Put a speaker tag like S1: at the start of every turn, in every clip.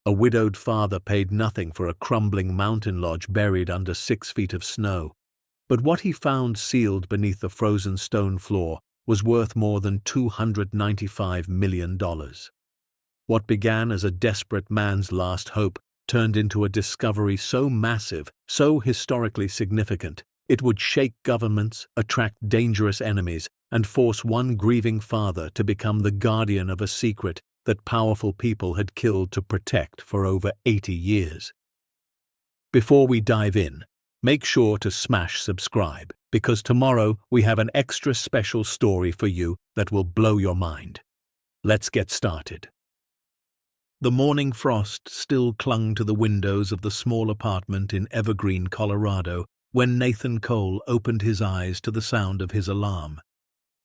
S1: A widowed father paid nothing for a crumbling mountain lodge buried under 6 feet of snow, but what he found sealed beneath the frozen stone floor was worth more than $295 million. What began as a desperate man's last hope turned into a discovery so massive, so historically significant, it would shake governments, attract dangerous enemies, and force one grieving father to become the guardian of a secret that powerful people had killed to protect for over 80 years. Before we dive in, make sure to smash subscribe, because tomorrow we have an extra special story for you that will blow your mind. Let's get started. The morning frost still clung to the windows of the small apartment in Evergreen, Colorado, when Nathan Cole opened his eyes to the sound of his alarm.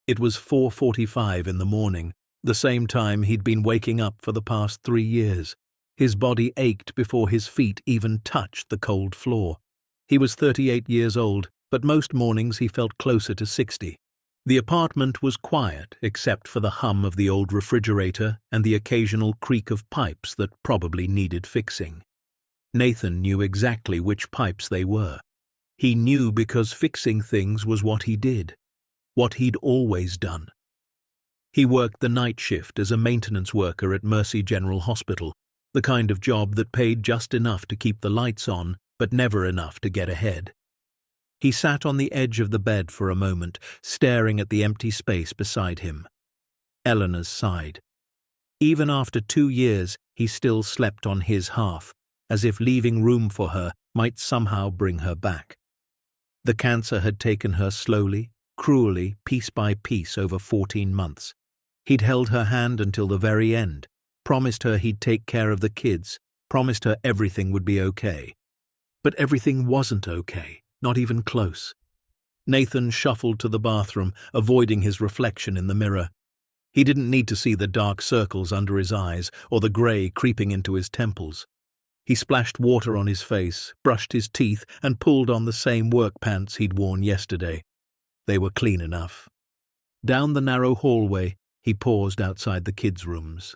S1: It was 4:45 in the morning, the same time he'd been waking up for the past 3 years. His body ached before his feet even touched the cold floor. He was 38 years old, but most mornings he felt closer to 60. The apartment was quiet except for the hum of the old refrigerator and the occasional creak of pipes that probably needed fixing. Nathan knew exactly which pipes they were. He knew because fixing things was what he did, what he'd always done. He worked the night shift as a maintenance worker at Mercy General Hospital, the kind of job that paid just enough to keep the lights on, but never enough to get ahead. He sat on the edge of the bed for a moment, staring at the empty space beside him. Eleanor's sighed. Even after 2 years, he still slept on his half, as if leaving room for her might somehow bring her back. The cancer had taken her slowly, cruelly, piece by piece over 14 months. He'd held her hand until the very end, promised her he'd take care of the kids, promised her everything would be okay. But everything wasn't okay. Not even close. Nathan shuffled to the bathroom, avoiding his reflection in the mirror. He didn't need to see the dark circles under his eyes or the grey creeping into his temples. He splashed water on his face, brushed his teeth, and pulled on the same work pants he'd worn yesterday. They were clean enough. Down the narrow hallway, he paused outside the kids' rooms.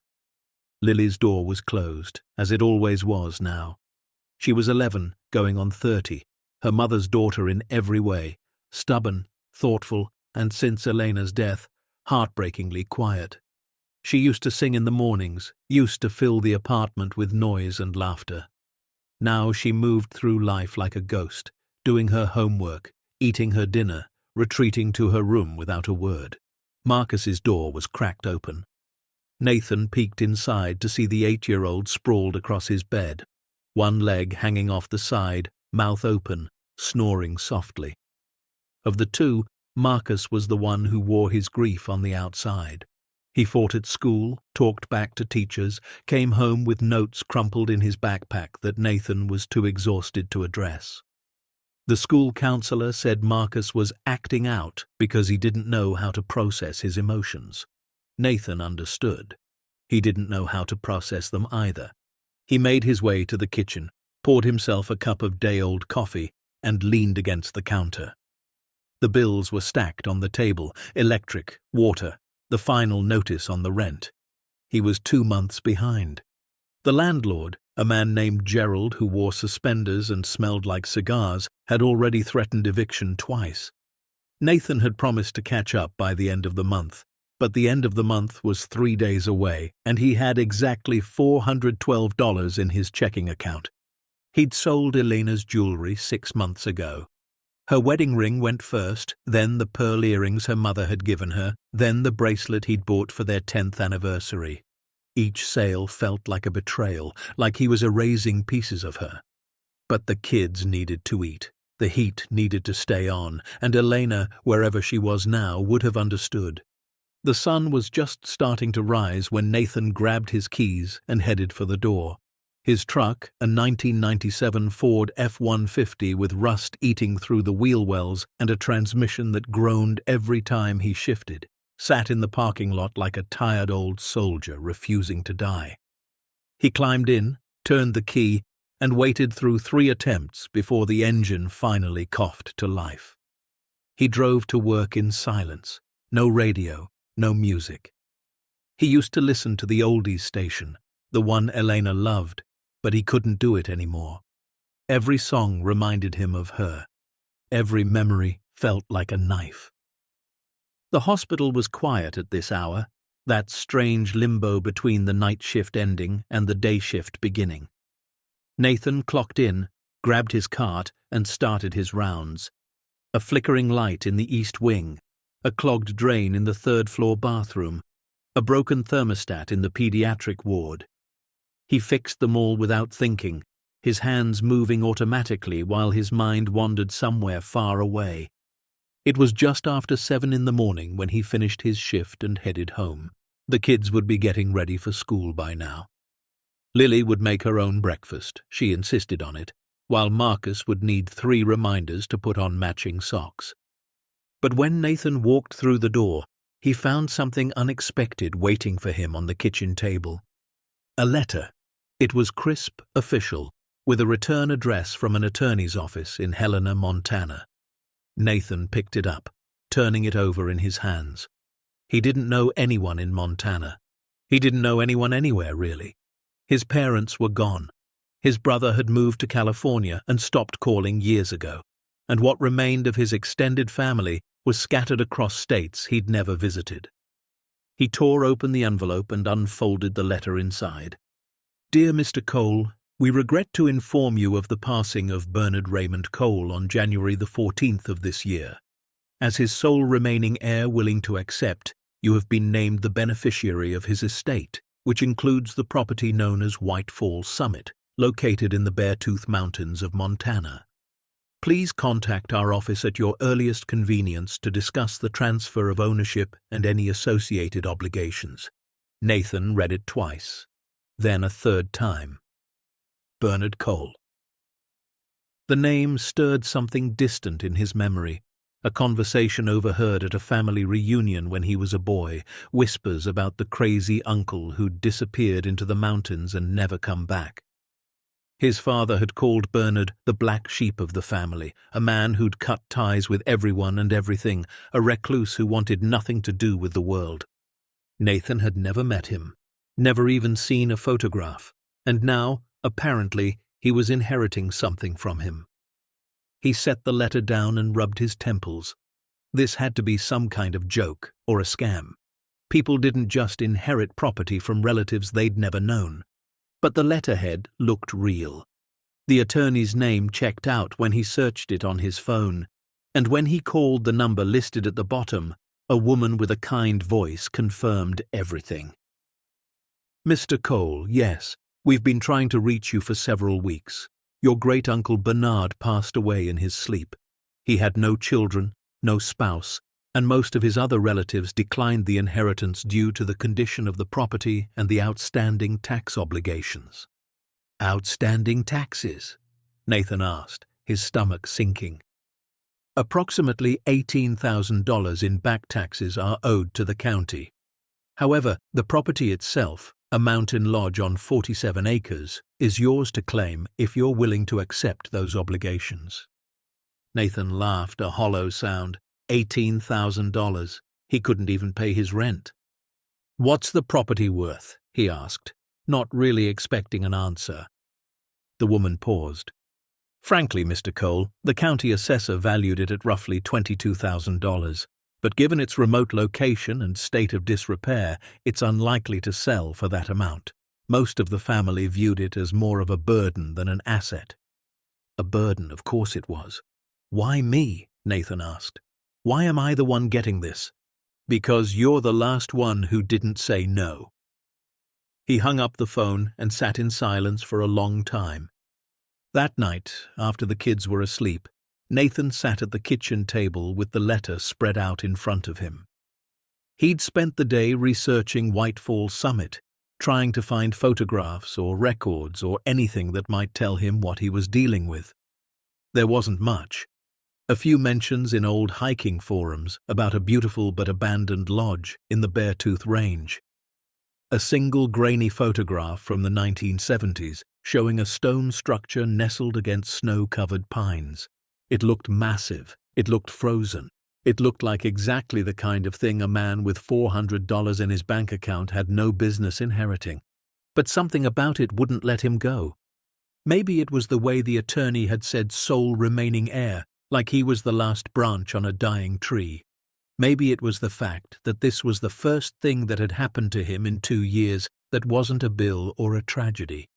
S1: Lily's door was closed, as it always was now. She was 11, going on 30. Her mother's daughter in every way, stubborn, thoughtful, and since Elena's death, heartbreakingly quiet. She used to sing in the mornings, used to fill the apartment with noise and laughter. Now she moved through life like a ghost, doing her homework, eating her dinner, retreating to her room without a word. Marcus's door was cracked open. Nathan peeked inside to see the 8-year-old sprawled across his bed, one leg hanging off the side, mouth open, snoring softly. Of the two, Marcus was the one who wore his grief on the outside. He fought at school, talked back to teachers, came home with notes crumpled in his backpack that Nathan was too exhausted to address. The school counselor said Marcus was acting out because he didn't know how to process his emotions. Nathan understood. He didn't know how to process them either. He made his way to the kitchen, poured himself a cup of day-old coffee, and leaned against the counter. The bills were stacked on the table, electric, water, the final notice on the rent. He was 2 months behind. The landlord, a man named Gerald who wore suspenders and smelled like cigars, had already threatened eviction twice. Nathan had promised to catch up by the end of the month, but the end of the month was 3 days away, and he had exactly $412 in his checking account. He'd sold Elena's jewelry 6 months ago. Her wedding ring went first, then the pearl earrings her mother had given her, then the bracelet he'd bought for their 10th anniversary. Each sale felt like a betrayal, like he was erasing pieces of her. But the kids needed to eat. The heat needed to stay on, and Elena, wherever she was now, would have understood. The sun was just starting to rise when Nathan grabbed his keys and headed for the door. His truck, a 1997 Ford F-150 with rust eating through the wheel wells and a transmission that groaned every time he shifted, sat in the parking lot like a tired old soldier refusing to die. He climbed in, turned the key, and waited through 3 attempts before the engine finally coughed to life. He drove to work in silence, no radio, no music. He used to listen to the oldies station, the one Elena loved, but he couldn't do it anymore. Every song reminded him of her. Every memory felt like a knife. The hospital was quiet at this hour, that strange limbo between the night shift ending and the day shift beginning. Nathan clocked in, grabbed his cart, and started his rounds. A flickering light in the east wing, a clogged drain in the third-floor bathroom, a broken thermostat in the pediatric ward. He fixed them all without thinking, his hands moving automatically while his mind wandered somewhere far away. It was just after 7 in the morning when he finished his shift and headed home. The kids would be getting ready for school by now. Lily would make her own breakfast, she insisted on it, while Marcus would need 3 reminders to put on matching socks. But when Nathan walked through the door, he found something unexpected waiting for him on the kitchen table. A letter. It was crisp, official, with a return address from an attorney's office in Helena, Montana. Nathan picked it up, turning it over in his hands. He didn't know anyone in Montana. He didn't know anyone anywhere, really. His parents were gone. His brother had moved to California and stopped calling years ago, and what remained of his extended family was scattered across states he'd never visited. He tore open the envelope and unfolded the letter inside. Dear Mr. Cole, we regret to inform you of the passing of Bernard Raymond Cole on January the 14th of this year. As his sole remaining heir willing to accept, you have been named the beneficiary of his estate, which includes the property known as White Falls Summit, located in the Beartooth Mountains of Montana. Please contact our office at your earliest convenience to discuss the transfer of ownership and any associated obligations. Nathan read it twice, then a third time. Bernard Cole. The name stirred something distant in his memory. A conversation overheard at a family reunion when he was a boy, whispers about the crazy uncle who'd disappeared into the mountains and never come back. His father had called Bernard the black sheep of the family, a man who'd cut ties with everyone and everything, a recluse who wanted nothing to do with the world. Nathan had never met him, never even seen a photograph, and now, apparently, he was inheriting something from him. He set the letter down and rubbed his temples. This had to be some kind of joke or a scam. People didn't just inherit property from relatives they'd never known. But the letterhead looked real. The attorney's name checked out when he searched it on his phone, and when he called the number listed at the bottom, a woman with a kind voice confirmed everything. Mr. Cole, yes, we've been trying to reach you for several weeks. Your great-uncle Bernard passed away in his sleep. He had no children, no spouse, and most of his other relatives declined the inheritance due to the condition of the property and the outstanding tax obligations. Outstanding taxes? Nathan asked, his stomach sinking. Approximately $18,000 in back taxes are owed to the county. However, the property itself, a mountain lodge on 47 acres, is yours to claim if you're willing to accept those obligations. Nathan laughed, a hollow sound. $18,000. He couldn't even pay his rent. What's the property worth? He asked, not really expecting an answer. The woman paused. Frankly, Mr. Cole, the county assessor valued it at roughly $22,000. But given its remote location and state of disrepair, it's unlikely to sell for that amount. Most of the family viewed it as more of a burden than an asset. A burden, of course it was. Why me? Nathan asked. Why am I the one getting this? Because you're the last one who didn't say no. He hung up the phone and sat in silence for a long time. That night, after the kids were asleep, Nathan sat at the kitchen table with the letter spread out in front of him. He'd spent the day researching White Falls Summit, trying to find photographs or records or anything that might tell him what he was dealing with. There wasn't much. A few mentions in old hiking forums about a beautiful but abandoned lodge in the Beartooth Range. A single grainy photograph from the 1970s showing a stone structure nestled against snow-covered pines. It looked massive. It looked frozen. It looked like exactly the kind of thing a man with $400 in his bank account had no business inheriting. But something about it wouldn't let him go. Maybe it was the way the attorney had said sole remaining heir, like he was the last branch on a dying tree. Maybe it was the fact that this was the first thing that had happened to him in 2 years that wasn't a bill or a tragedy.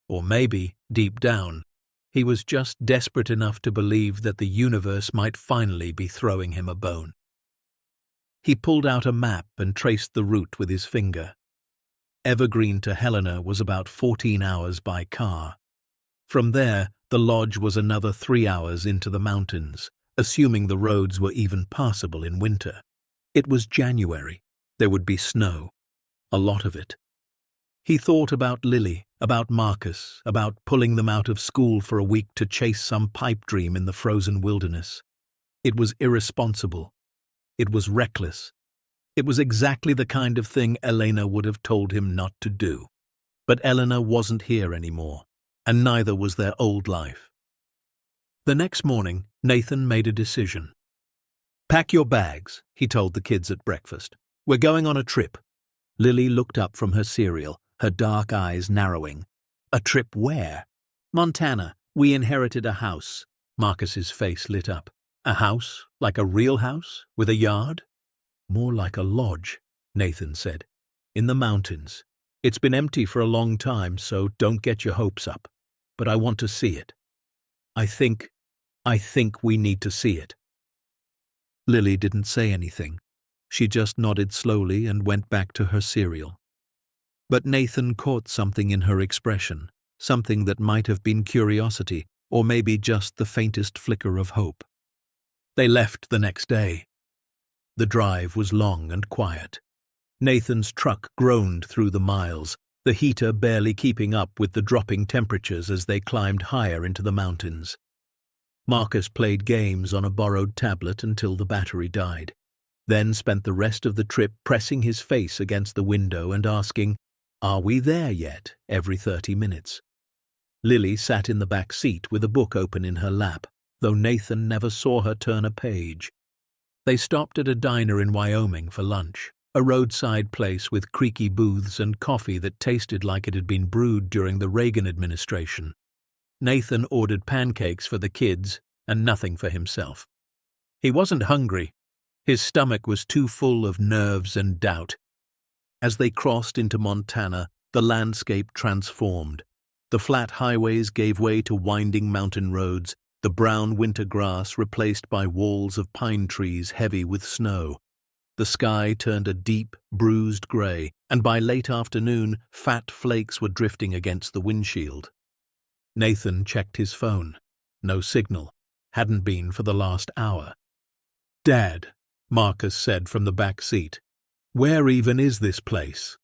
S1: Or maybe, deep down, he was just desperate enough to believe that the universe might finally be throwing him a bone. He pulled out a map and traced the route with his finger. Evergreen to Helena was about 14 hours by car. From there, the lodge was another 3 hours into the mountains, assuming the roads were even passable in winter. It was January. There would be snow. A lot of it. He thought about Lily, about Marcus, about pulling them out of school for a week to chase some pipe dream in the frozen wilderness. It was irresponsible. It was reckless. It was exactly the kind of thing Elena would have told him not to do. But Elena wasn't here anymore, and neither was their old life. The next morning, Nathan made a decision. "Pack your bags," he told the kids at breakfast. "We're going on a trip." Lily looked up from her cereal, her dark eyes narrowing. "A trip where?" "Montana. We inherited a house." Marcus's face lit up. "A house? Like a real house? With a yard?" "More like a lodge," Nathan said. "In the mountains. It's been empty for a long time, so don't get your hopes up. But I want to see it. I think we need to see it." Lily didn't say anything. She just nodded slowly and went back to her cereal. But Nathan caught something in her expression, something that might have been curiosity, or maybe just the faintest flicker of hope. They left the next day. The drive was long and quiet. Nathan's truck groaned through the miles, the heater barely keeping up with the dropping temperatures as they climbed higher into the mountains. Marcus played games on a borrowed tablet until the battery died, then spent the rest of the trip pressing his face against the window and asking, "Are we there yet?" every 30 minutes. Lily sat in the back seat with a book open in her lap, though Nathan never saw her turn a page. They stopped at a diner in Wyoming for lunch, a roadside place with creaky booths and coffee that tasted like it had been brewed during the Reagan administration. Nathan ordered pancakes for the kids and nothing for himself. He wasn't hungry. His stomach was too full of nerves and doubt. As they crossed into Montana, the landscape transformed. The flat highways gave way to winding mountain roads, the brown winter grass replaced by walls of pine trees heavy with snow. The sky turned a deep, bruised grey, and by late afternoon, fat flakes were drifting against the windshield. Nathan checked his phone. No signal. Hadn't been for the last hour. "Dad," Marcus said from the back seat, "where even is this place?"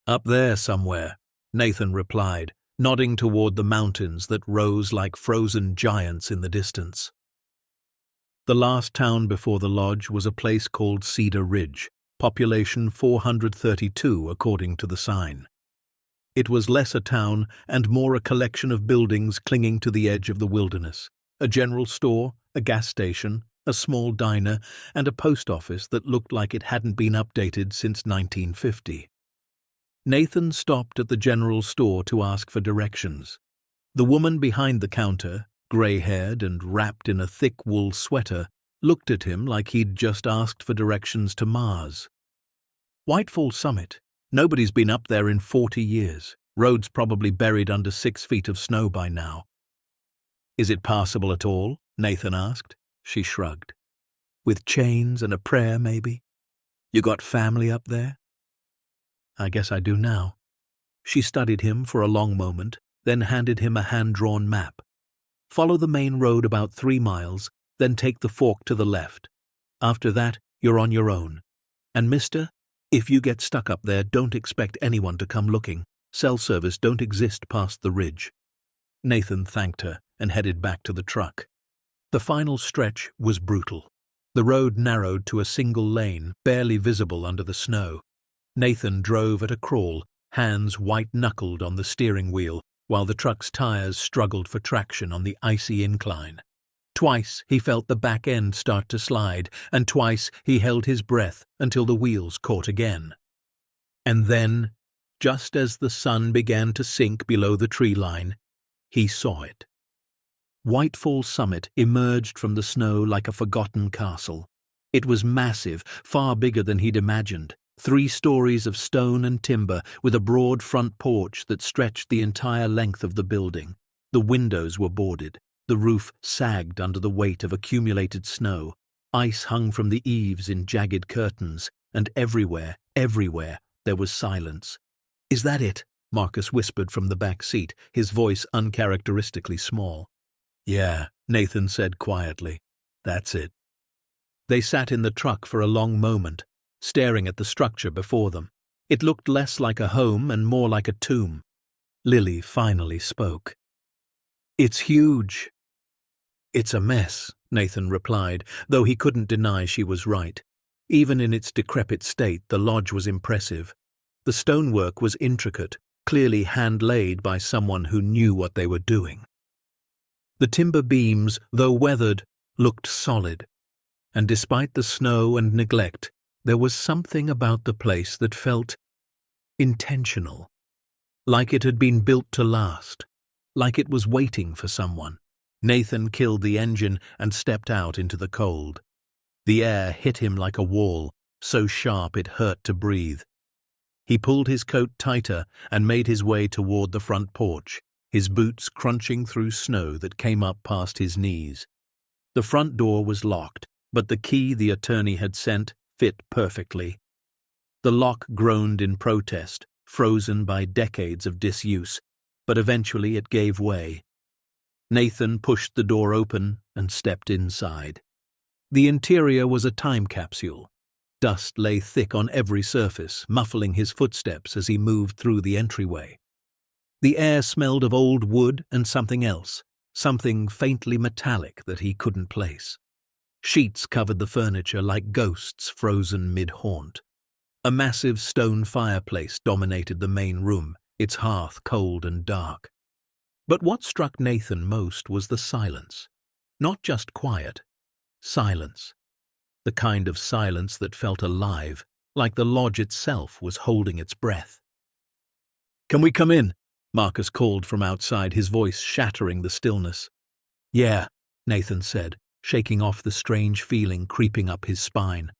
S1: "Up there somewhere," Nathan replied, nodding toward the mountains that rose like frozen giants in the distance. The last town before the lodge was a place called Cedar Ridge, population 432 according to the sign. It was less a town and more a collection of buildings clinging to the edge of the wilderness, a general store, a gas station, a small diner, and a post office that looked like it hadn't been updated since 1950. Nathan stopped at the general store to ask for directions. The woman behind the counter, grey-haired and wrapped in a thick wool sweater, looked at him like he'd just asked for directions to Mars. "Whitefall Summit. Nobody's been up there in 40 years. Road's probably buried under 6 feet of snow by now." "Is it passable at all?" Nathan asked. She shrugged. "With chains and a prayer, maybe? You got family up there?" "I guess I do now." She studied him for a long moment, then handed him a hand-drawn map. "Follow the main road about 3 miles, then take the fork to the left. After that, you're on your own. And mister, if you get stuck up there, don't expect anyone to come looking. Cell service don't exist past the ridge." Nathan thanked her and headed back to the truck. The final stretch was brutal. The road narrowed to a single lane, barely visible under the snow. Nathan drove at a crawl, hands white-knuckled on the steering wheel, while the truck's tires struggled for traction on the icy incline. Twice he felt the back end start to slide, and twice he held his breath until the wheels caught again. And then, just as the sun began to sink below the tree line, He saw it. Whitefall Summit emerged from the snow like a forgotten castle. It was massive, far bigger than he'd imagined. 3 stories of stone and timber, with a broad front porch that stretched the entire length of the building. The windows were boarded. The roof sagged under the weight of accumulated snow. Ice hung from the eaves in jagged curtains, and everywhere, there was silence. "Is that it?" Marcus whispered from the back seat, his voice uncharacteristically small. "Yeah," Nathan said quietly. "That's it." They sat in the truck for a long moment, staring at the structure before them. It looked less like a home and more like a tomb. Lily finally spoke. "It's huge." "It's a mess," Nathan replied, though he couldn't deny she was right. Even in its decrepit state, the lodge was impressive. The stonework was intricate, clearly hand-laid by someone who knew what they were doing. The timber beams, though weathered, looked solid, and despite the snow and neglect, there was something about the place that felt intentional, like it had been built to last, like it was waiting for someone. Nathan killed the engine and stepped out into the cold. The air hit him like a wall, so sharp it hurt to breathe. He pulled his coat tighter and made his way toward the front porch, his boots crunching through snow that came up past his knees. The front door was locked, but the key the attorney had sent fit perfectly. The lock groaned in protest, frozen by decades of disuse, but eventually it gave way. Nathan pushed the door open and stepped inside. The interior was a time capsule. Dust lay thick on every surface, muffling his footsteps as he moved through the entryway. The air smelled of old wood and something else, something faintly metallic that he couldn't place. Sheets covered the furniture like ghosts frozen mid-haunt. A massive stone fireplace dominated the main room, its hearth cold and dark. But what struck Nathan most was the silence. Not just quiet, silence. The kind of silence that felt alive, like the lodge itself was holding its breath. "Can we come in?" Marcus called from outside, his voice shattering the stillness. "Yeah," Nathan said, shaking off the strange feeling creeping up his spine.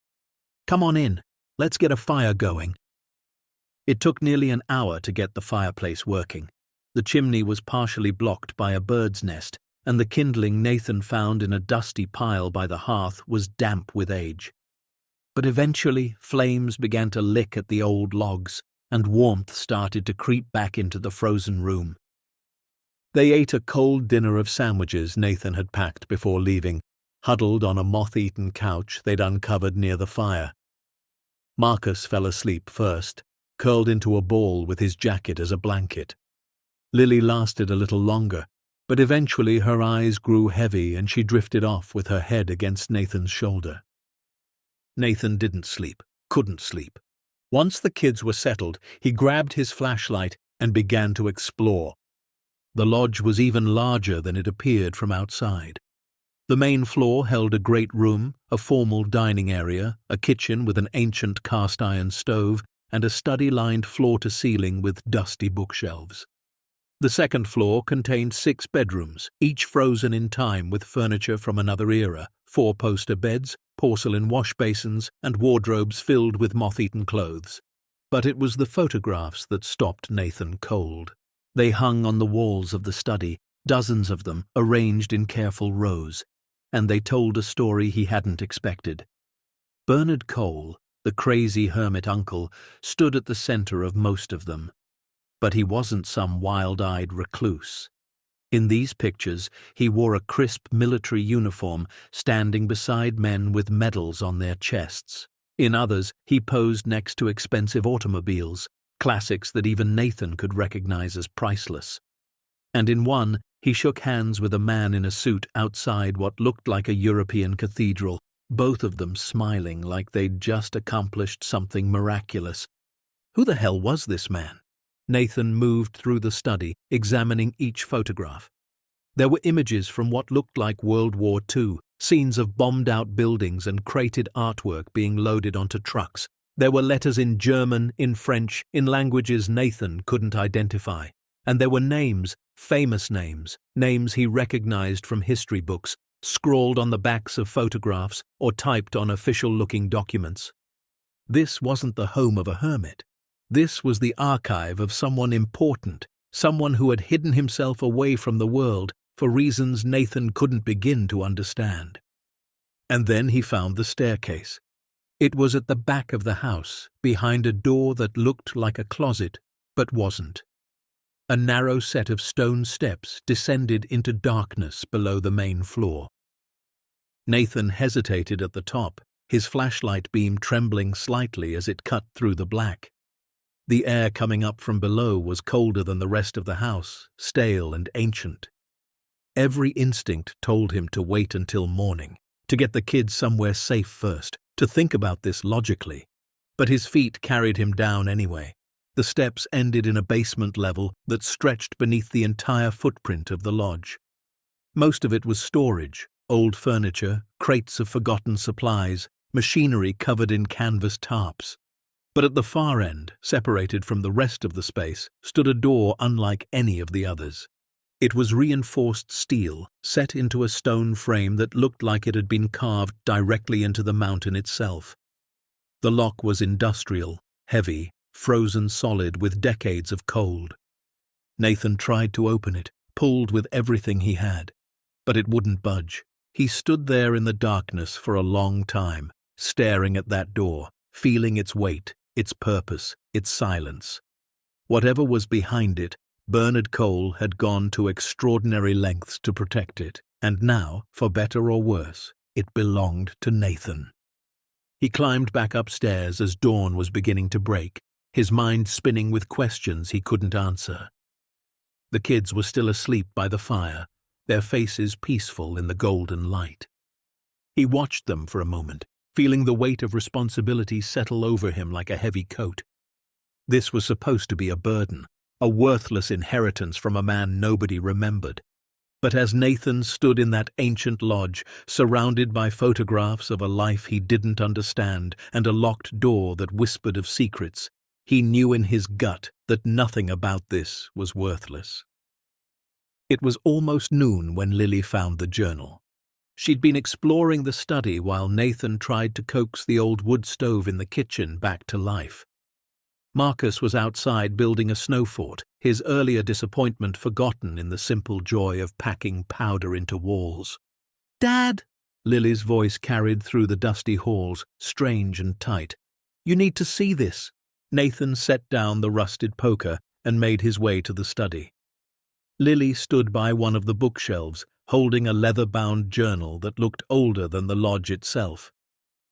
S1: "Come on in. Let's get a fire going." It took nearly an hour to get the fireplace working. The chimney was partially blocked by a bird's nest, and the kindling Nathan found in a dusty pile by the hearth was damp with age. But eventually, flames began to lick at the old logs, and warmth started to creep back into the frozen room. They ate a cold dinner of sandwiches Nathan had packed before leaving, huddled on a moth-eaten couch they'd uncovered near the fire. Marcus fell asleep first, curled into a ball with his jacket as a blanket. Lily lasted a little longer, but eventually her eyes grew heavy and she drifted off with her head against Nathan's shoulder. Nathan didn't sleep, couldn't sleep. Once the kids were settled, he grabbed his flashlight and began to explore. The lodge was even larger than it appeared from outside. The main floor held a great room, a formal dining area, a kitchen with an ancient cast-iron stove, and a study-lined floor-to-ceiling with dusty bookshelves. The second floor contained 6 bedrooms, each frozen in time with furniture from another era, 4-poster beds, porcelain wash basins, and wardrobes filled with moth-eaten clothes. But it was the photographs that stopped Nathan cold. They hung on the walls of the study, dozens of them arranged in careful rows, and they told a story he hadn't expected. Bernard Cole, the crazy hermit uncle, stood at the center of most of them. But he wasn't some wild-eyed recluse. In these pictures, he wore a crisp military uniform, standing beside men with medals on their chests. In others, he posed next to expensive automobiles, classics that even Nathan could recognize as priceless. And in one, he shook hands with a man in a suit outside what looked like a European cathedral, both of them smiling like they'd just accomplished something miraculous. Who the hell was this man? Nathan moved through the study, examining each photograph. There were images from what looked like World War II, scenes of bombed-out buildings and crated artwork being loaded onto trucks. There were letters in German, in French, in languages Nathan couldn't identify. And there were names, Famous names, names he recognized from history books, scrawled on the backs of photographs or typed on official-looking documents. This wasn't the home of a hermit. This was the archive of someone important, someone who had hidden himself away from the world for reasons Nathan couldn't begin to understand. And then he found the staircase. It was at the back of the house, behind a door that looked like a closet, but wasn't. A narrow set of stone steps descended into darkness below the main floor. Nathan hesitated at the top, his flashlight beam trembling slightly as it cut through the black. The air coming up from below was colder than the rest of the house, stale and ancient. Every instinct told him to wait until morning, to get the kids somewhere safe first, to think about this logically. But his feet carried him down anyway. The steps ended in a basement level that stretched beneath the entire footprint of the lodge. Most of it was storage, old furniture, crates of forgotten supplies, machinery covered in canvas tarps. But at the far end, separated from the rest of the space, stood a door unlike any of the others. It was reinforced steel, set into a stone frame that looked like it had been carved directly into the mountain itself. The lock was industrial, heavy, frozen solid with decades of cold. Nathan tried to open it, pulled with everything he had. But it wouldn't budge. He stood there in the darkness for a long time, staring at that door, feeling its weight, its purpose, its silence. Whatever was behind it, Bernard Cole had gone to extraordinary lengths to protect it, and now, for better or worse, it belonged to Nathan. He climbed back upstairs as dawn was beginning to break, his mind spinning with questions he couldn't answer. The kids were still asleep by the fire, their faces peaceful in the golden light. He watched them for a moment, feeling the weight of responsibility settle over him like a heavy coat. This was supposed to be a burden, a worthless inheritance from a man nobody remembered. But as Nathan stood in that ancient lodge, surrounded by photographs of a life he didn't understand and a locked door that whispered of secrets, he knew in his gut that nothing about this was worthless. It was almost noon when Lily found the journal. She'd been exploring the study while Nathan tried to coax the old wood stove in the kitchen back to life. Marcus was outside building a snow fort, his earlier disappointment forgotten in the simple joy of packing powder into walls. "Dad!" Lily's voice carried through the dusty halls, strange and tight. "You need to see this." Nathan set down the rusted poker and made his way to the study. Lily stood by one of the bookshelves, holding a leather-bound journal that looked older than the lodge itself.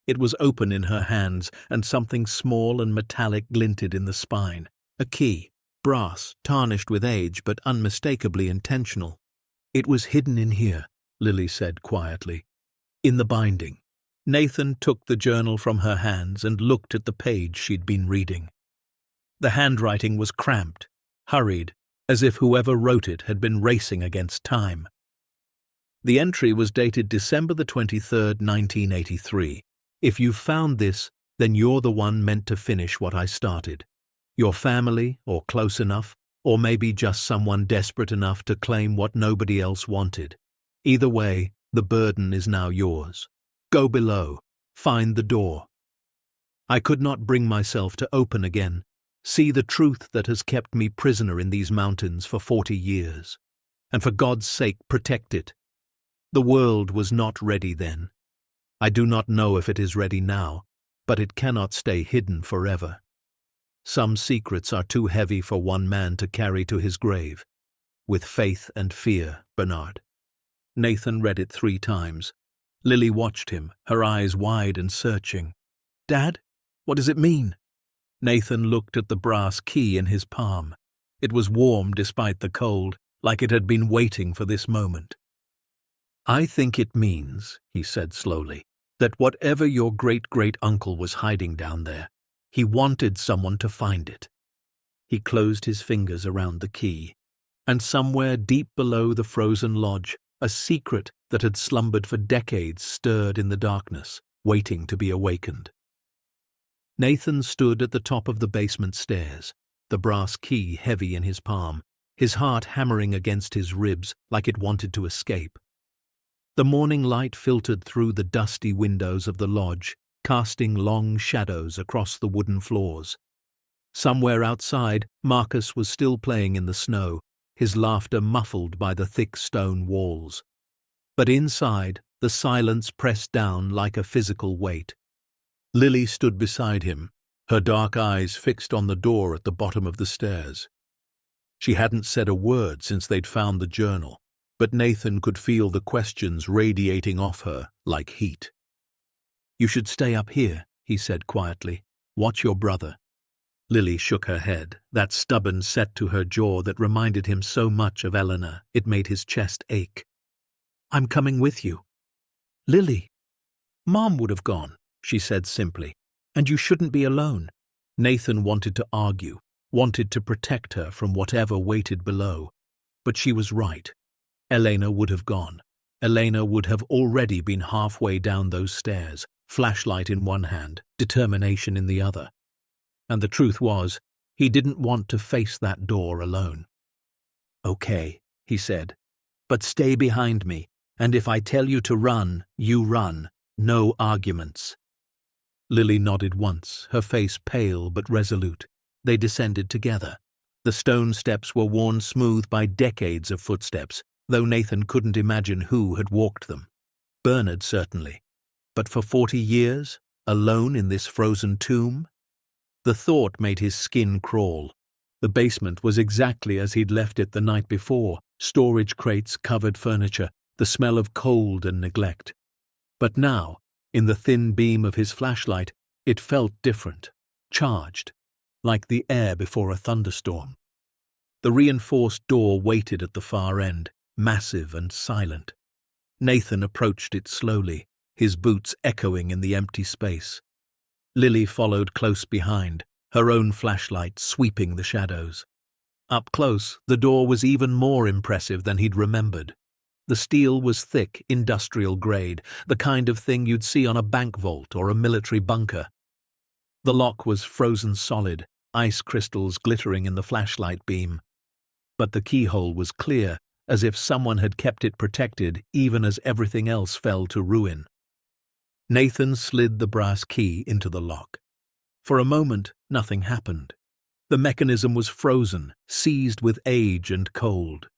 S1: It was open in her hands, and something small and metallic glinted in the spine. A key, brass, tarnished with age, but unmistakably intentional. "It was hidden in here," Lily said quietly. "In the binding." Nathan took the journal from her hands and looked at the page she'd been reading. The handwriting was cramped, hurried, as if whoever wrote it had been racing against time. The entry was dated December the 23rd, 1983. "If you've found this, then you're the one meant to finish what I started. Your family, or close enough, or maybe just someone desperate enough to claim what nobody else wanted. Either way, the burden is now yours. Go below. Find the door." I could not bring myself to open again, see the truth that has kept me prisoner in these mountains for 40 years. And for God's sake, protect it. The world was not ready then. I do not know if it is ready now, but it cannot stay hidden forever. Some secrets are too heavy for one man to carry to his grave. With faith and fear, Bernard. Nathan read it 3 times. Lily watched him, her eyes wide and searching. "Dad, what does it mean?" Nathan looked at the brass key in his palm. It was warm despite the cold, like it had been waiting for this moment. "I think it means," he said slowly, "that whatever your great-great-uncle was hiding down there, he wanted someone to find it." He closed his fingers around the key, and somewhere deep below the frozen lodge, a secret that had slumbered for decades stirred in the darkness, waiting to be awakened. Nathan stood at the top of the basement stairs, the brass key heavy in his palm, his heart hammering against his ribs like it wanted to escape. The morning light filtered through the dusty windows of the lodge, casting long shadows across the wooden floors. Somewhere outside, Marcus was still playing in the snow, his laughter muffled by the thick stone walls. But inside, the silence pressed down like a physical weight. Lily stood beside him, her dark eyes fixed on the door at the bottom of the stairs. She hadn't said a word since they'd found the journal, but Nathan could feel the questions radiating off her like heat. "You should stay up here," he said quietly. "Watch your brother." Lily shook her head, that stubborn set to her jaw that reminded him so much of Eleanor it made his chest ache. "I'm coming with you." "Lily." "Mom would have gone," she said simply, "and you shouldn't be alone." Nathan wanted to argue, wanted to protect her from whatever waited below. But she was right. Elena would have gone. Elena would have already been halfway down those stairs, flashlight in one hand, determination in the other. And the truth was, he didn't want to face that door alone. "Okay," he said, "but stay behind me, and if I tell you to run, you run. No arguments." Lily nodded once, her face pale but resolute. They descended together. The stone steps were worn smooth by decades of footsteps, though Nathan couldn't imagine who had walked them. Bernard, certainly. But for 40 years, alone in this frozen tomb? The thought made his skin crawl. The basement was exactly as he'd left it the night before, storage crates, covered furniture, the smell of cold and neglect. But now, in the thin beam of his flashlight, it felt different, charged, like the air before a thunderstorm. The reinforced door waited at the far end, massive and silent. Nathan approached it slowly, his boots echoing in the empty space. Lily followed close behind, her own flashlight sweeping the shadows. Up close, the door was even more impressive than he'd remembered. The steel was thick, industrial grade, the kind of thing you'd see on a bank vault or a military bunker. The lock was frozen solid, ice crystals glittering in the flashlight beam. But the keyhole was clear, as if someone had kept it protected even as everything else fell to ruin. Nathan slid the brass key into the lock. For a moment, nothing happened. The mechanism was frozen, seized with age and cold.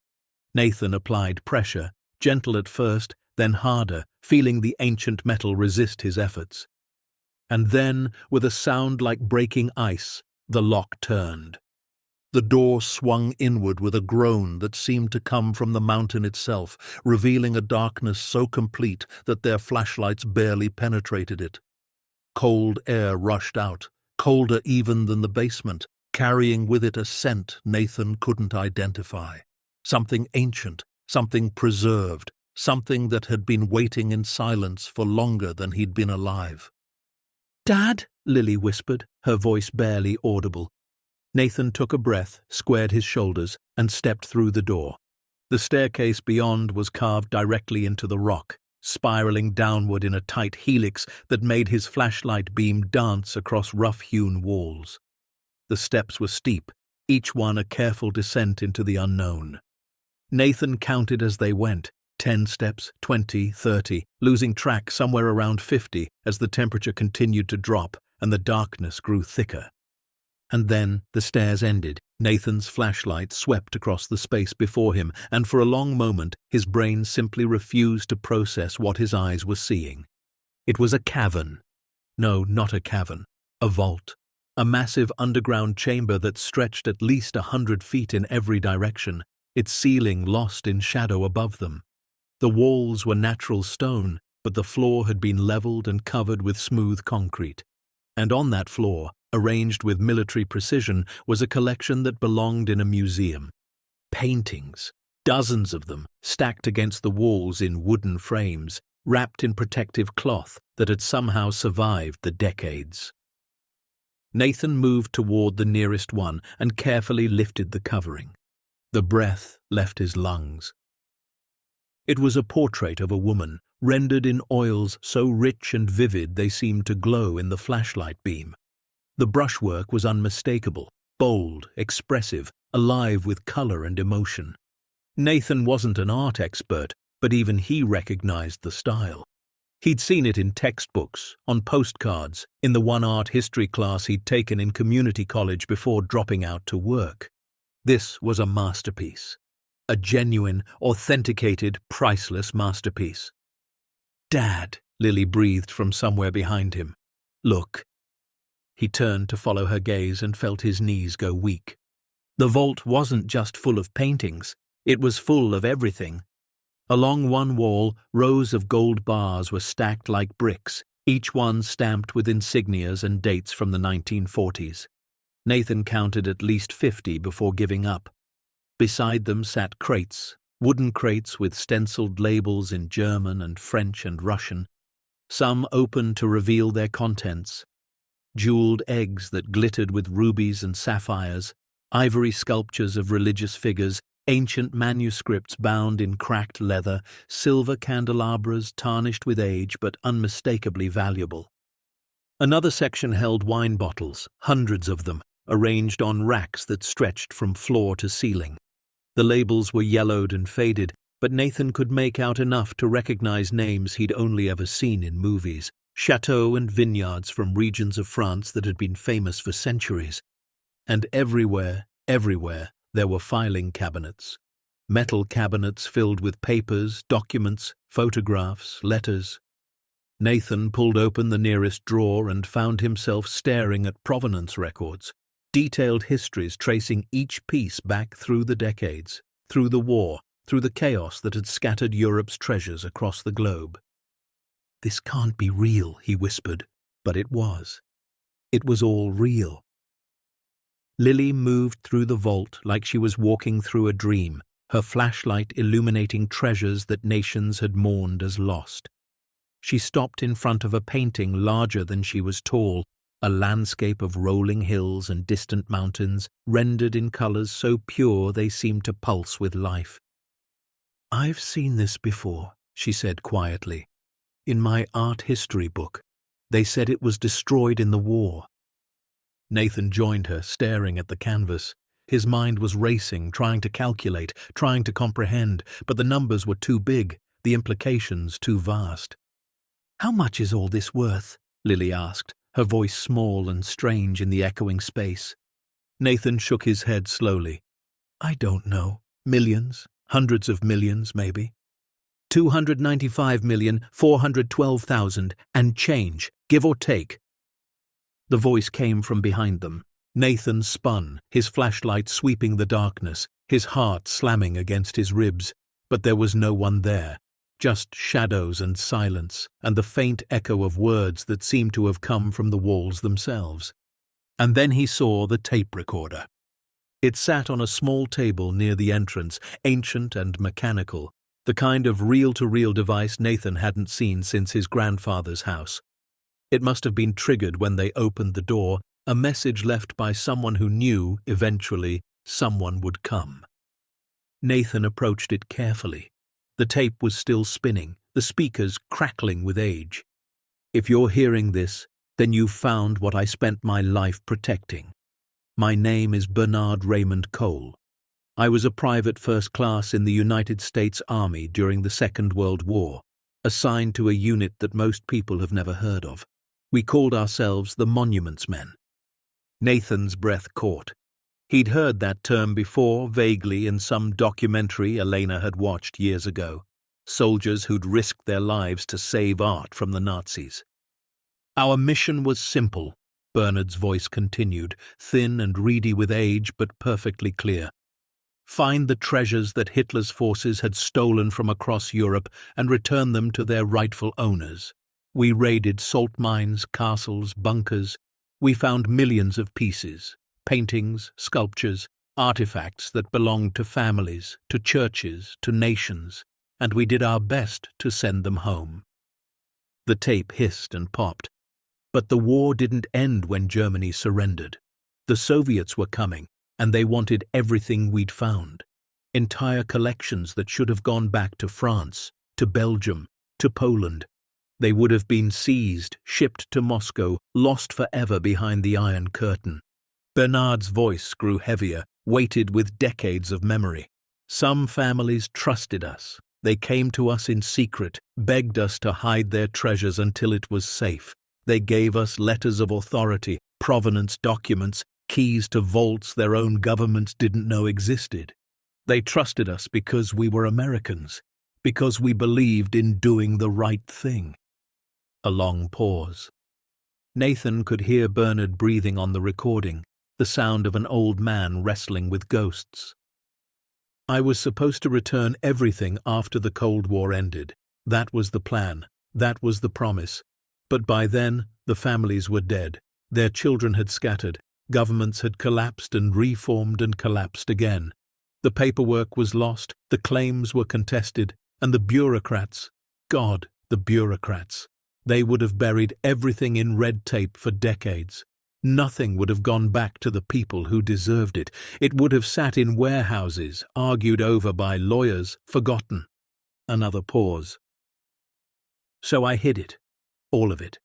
S1: Nathan applied pressure, gentle at first, then harder, feeling the ancient metal resist his efforts. And then, with a sound like breaking ice, the lock turned. The door swung inward with a groan that seemed to come from the mountain itself, revealing a darkness so complete that their flashlights barely penetrated it. Cold air rushed out, colder even than the basement, carrying with it a scent Nathan couldn't identify. Something ancient, something preserved, something that had been waiting in silence for longer than he'd been alive. "Dad," Lily whispered, her voice barely audible. Nathan took a breath, squared his shoulders, and stepped through the door. The staircase beyond was carved directly into the rock, spiraling downward in a tight helix that made his flashlight beam dance across rough-hewn walls. The steps were steep, each one a careful descent into the unknown. Nathan counted as they went, 10 steps, 20, 30, losing track somewhere around 50 as the temperature continued to drop and the darkness grew thicker. And then the stairs ended. Nathan's flashlight swept across the space before him, and for a long moment his brain simply refused to process what his eyes were seeing. It was a cavern. No, not a cavern. A vault. A massive underground chamber that stretched at least 100 feet in every direction, its ceiling lost in shadow above them. The walls were natural stone, but the floor had been leveled and covered with smooth concrete. And on that floor, arranged with military precision, was a collection that belonged in a museum. Paintings, dozens of them, stacked against the walls in wooden frames, wrapped in protective cloth that had somehow survived the decades. Nathan moved toward the nearest one and carefully lifted the covering. The breath left his lungs. It was a portrait of a woman, rendered in oils so rich and vivid they seemed to glow in the flashlight beam. The brushwork was unmistakable, bold, expressive, alive with color and emotion. Nathan wasn't an art expert, but even he recognized the style. He'd seen it in textbooks, on postcards, in the one art history class he'd taken in community college before dropping out to work. This was a masterpiece. A genuine, authenticated, priceless masterpiece. "Dad," Lily breathed from somewhere behind him. "Look." He turned to follow her gaze and felt his knees go weak. The vault wasn't just full of paintings, it was full of everything. Along one wall, rows of gold bars were stacked like bricks, each one stamped with insignias and dates from the 1940s. Nathan counted at least 50 before giving up. Beside them sat crates, wooden crates with stenciled labels in German and French and Russian, some open to reveal their contents. Jeweled eggs that glittered with rubies and sapphires, ivory sculptures of religious figures, ancient manuscripts bound in cracked leather, silver candelabras tarnished with age but unmistakably valuable. Another section held wine bottles, hundreds of them, arranged on racks that stretched from floor to ceiling. The labels were yellowed and faded, but Nathan could make out enough to recognize names he'd only ever seen in movies, chateaux and vineyards from regions of France that had been famous for centuries. And everywhere, there were filing cabinets. Metal cabinets filled with papers, documents, photographs, letters. Nathan pulled open the nearest drawer and found himself staring at provenance records, detailed histories tracing each piece back through the decades, through the war, through the chaos that had scattered Europe's treasures across the globe. "This can't be real," he whispered, but it was. It was all real. Lily moved through the vault like she was walking through a dream, her flashlight illuminating treasures that nations had mourned as lost. She stopped in front of a painting larger than she was tall, a landscape of rolling hills and distant mountains, rendered in colors so pure they seemed to pulse with life. "I've seen this before," she said quietly. "In my art history book. They said it was destroyed in the war." Nathan joined her, staring at the canvas. His mind was racing, trying to calculate, trying to comprehend, but the numbers were too big, the implications too vast. "How much is all this worth?" Lily asked, her voice small and strange in the echoing space. Nathan shook his head slowly. "I don't know. Millions, hundreds of millions, maybe. 295,412,000 and change, give or take." The voice came from behind them. Nathan spun, his flashlight sweeping the darkness, his heart slamming against his ribs, but there was no one there. Just shadows and silence, and the faint echo of words that seemed to have come from the walls themselves. And then he saw the tape recorder. It sat on a small table near the entrance, ancient and mechanical, the kind of reel-to-reel device Nathan hadn't seen since his grandfather's house. It must have been triggered when they opened the door, a message left by someone who knew, eventually, someone would come. Nathan approached it carefully. The tape was still spinning, the speakers crackling with age. "If you're hearing this, then you've found what I spent my life protecting. My name is Bernard Raymond Cole. I was a private first class in the United States Army during the Second World War, assigned to a unit that most people have never heard of. We called ourselves the Monuments Men." Nathan's breath caught. He'd heard that term before, vaguely, in some documentary Elena had watched years ago. Soldiers who'd risked their lives to save art from the Nazis. "Our mission was simple," Bernard's voice continued, thin and reedy with age but perfectly clear. "Find the treasures that Hitler's forces had stolen from across Europe and return them to their rightful owners. We raided salt mines, castles, bunkers. We found millions of pieces. Paintings, sculptures, artifacts that belonged to families, to churches, to nations, and we did our best to send them home." The tape hissed and popped. But the war didn't end when Germany surrendered. The Soviets were coming, and they wanted everything we'd found. Entire collections that should have gone back to France, to Belgium, to Poland. They would have been seized, shipped to Moscow, lost forever behind the Iron Curtain. Bernard's voice grew heavier, weighted with decades of memory. Some families trusted us. They came to us in secret, begged us to hide their treasures until it was safe. They gave us letters of authority, provenance documents, keys to vaults their own governments didn't know existed. They trusted us because we were Americans, because we believed in doing the right thing. A long pause. Nathan could hear Bernard breathing on the recording, the sound of an old man wrestling with ghosts. I was supposed to return everything after the Cold War ended. That was the plan. That was the promise. But by then, the families were dead. Their children had scattered. Governments had collapsed and reformed and collapsed again. The paperwork was lost, the claims were contested, and the bureaucrats, God, the bureaucrats, they would have buried everything in red tape for decades. Nothing would have gone back to the people who deserved it. It would have sat in warehouses, argued over by lawyers, forgotten. Another pause. So I hid it, all of it.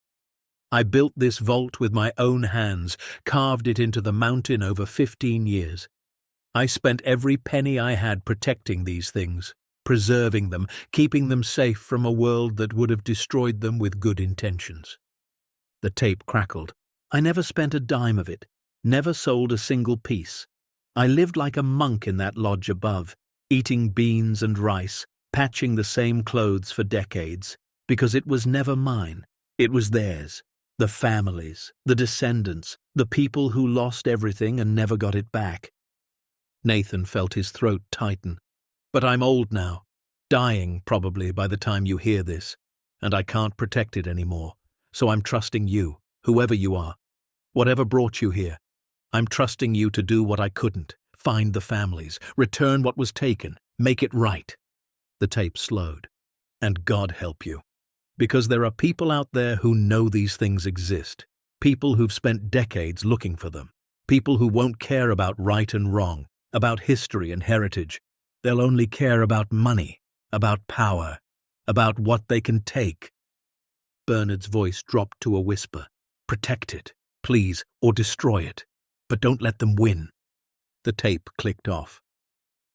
S1: I built this vault with my own hands, carved it into the mountain over 15 years. I spent every penny I had protecting these things, preserving them, keeping them safe from a world that would have destroyed them with good intentions. The tape crackled. I never spent a dime of it, never sold a single piece. I lived like a monk in that lodge above, eating beans and rice, patching the same clothes for decades, because it was never mine. It was theirs, the families, the descendants, the people who lost everything and never got it back. Nathan felt his throat tighten. But I'm old now, dying probably by the time you hear this, and I can't protect it anymore, so I'm trusting you, whoever you are. Whatever brought you here, I'm trusting you to do what I couldn't, find the families, return what was taken, make it right. The tape slowed. And God help you. Because there are people out there who know these things exist, people who've spent decades looking for them, people who won't care about right and wrong, about history and heritage. They'll only care about money, about power, about what they can take. Bernard's voice dropped to a whisper. Protect it, please, or destroy it. But don't let them win. The tape clicked off.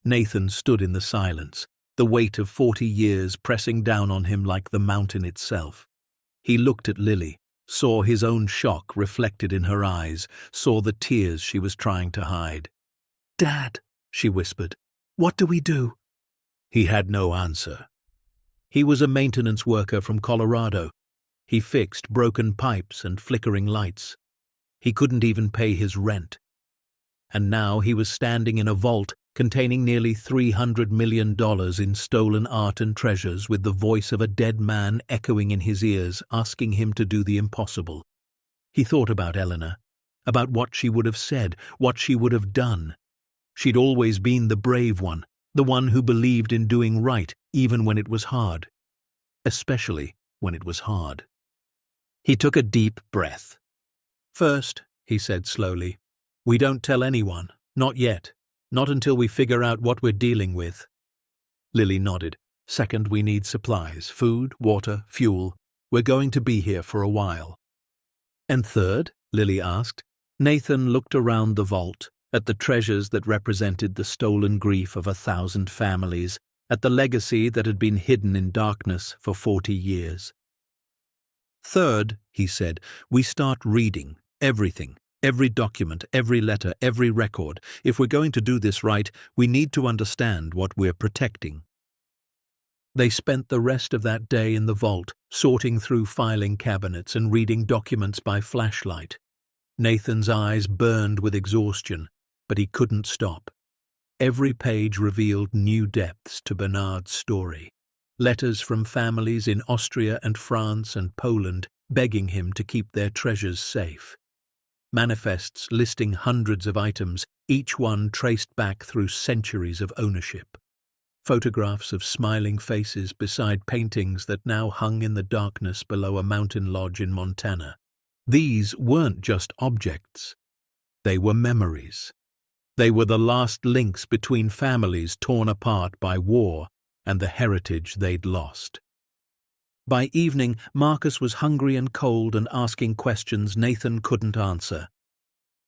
S1: Nathan stood in the silence, the weight of 40 years pressing down on him like the mountain itself. He looked at Lily, saw his own shock reflected in her eyes, saw the tears she was trying to hide. "Dad," she whispered, "what do we do?" He had no answer. He was a maintenance worker from Colorado. He fixed broken pipes and flickering lights. He couldn't even pay his rent. And now he was standing in a vault containing nearly $300 million in stolen art and treasures, with the voice of a dead man echoing in his ears, asking him to do the impossible. He thought about Eleanor, about what she would have said, what she would have done. She'd always been the brave one, the one who believed in doing right even when it was hard. Especially when it was hard. He took a deep breath. "First," he said slowly, "we don't tell anyone, not yet. Not until we figure out what we're dealing with." Lily nodded. "Second, we need supplies, food, water, fuel. We're going to be here for a while." "And third?" Lily asked. Nathan looked around the vault, at the treasures that represented the stolen grief of 1,000 families, at the legacy that had been hidden in darkness for 40 years. "Third," he said, "we start reading everything. Every document, every letter, every record. If we're going to do this right, we need to understand what we're protecting." They spent the rest of that day in the vault, sorting through filing cabinets and reading documents by flashlight. Nathan's eyes burned with exhaustion, but he couldn't stop. Every page revealed new depths to Bernard's story. Letters from families in Austria and France and Poland begging him to keep their treasures safe. Manifests listing hundreds of items, each one traced back through centuries of ownership. Photographs of smiling faces beside paintings that now hung in the darkness below a mountain lodge in Montana. These weren't just objects. They were memories. They were the last links between families torn apart by war and the heritage they'd lost. By evening, Marcus was hungry and cold and asking questions Nathan couldn't answer.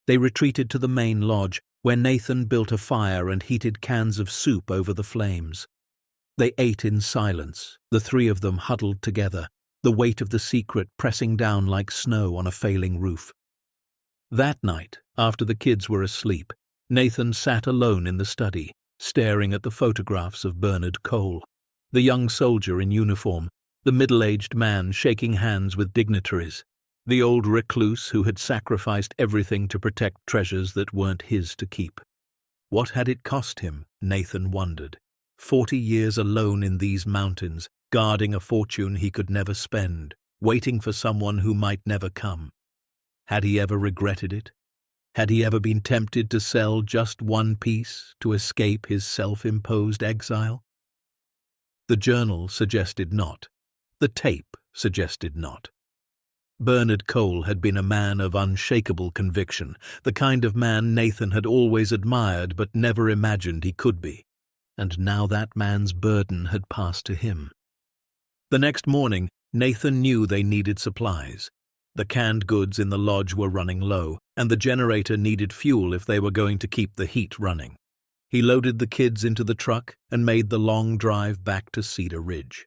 S1: They retreated to the main lodge, where Nathan built a fire and heated cans of soup over the flames. They ate in silence, the three of them huddled together, the weight of the secret pressing down like snow on a failing roof. That night, after the kids were asleep, Nathan sat alone in the study, staring at the photographs of Bernard Cole, the young soldier in uniform, the middle-aged man shaking hands with dignitaries, the old recluse who had sacrificed everything to protect treasures that weren't his to keep. What had it cost him, Nathan wondered? 40 years alone in these mountains, guarding a fortune he could never spend, waiting for someone who might never come. Had he ever regretted it? Had he ever been tempted to sell just one piece to escape his self-imposed exile? The journal suggested not. The tape suggested not. Bernard Cole had been a man of unshakable conviction, the kind of man Nathan had always admired but never imagined he could be. And now that man's burden had passed to him. The next morning, Nathan knew they needed supplies. The canned goods in the lodge were running low, and the generator needed fuel if they were going to keep the heat running. He loaded the kids into the truck and made the long drive back to Cedar Ridge.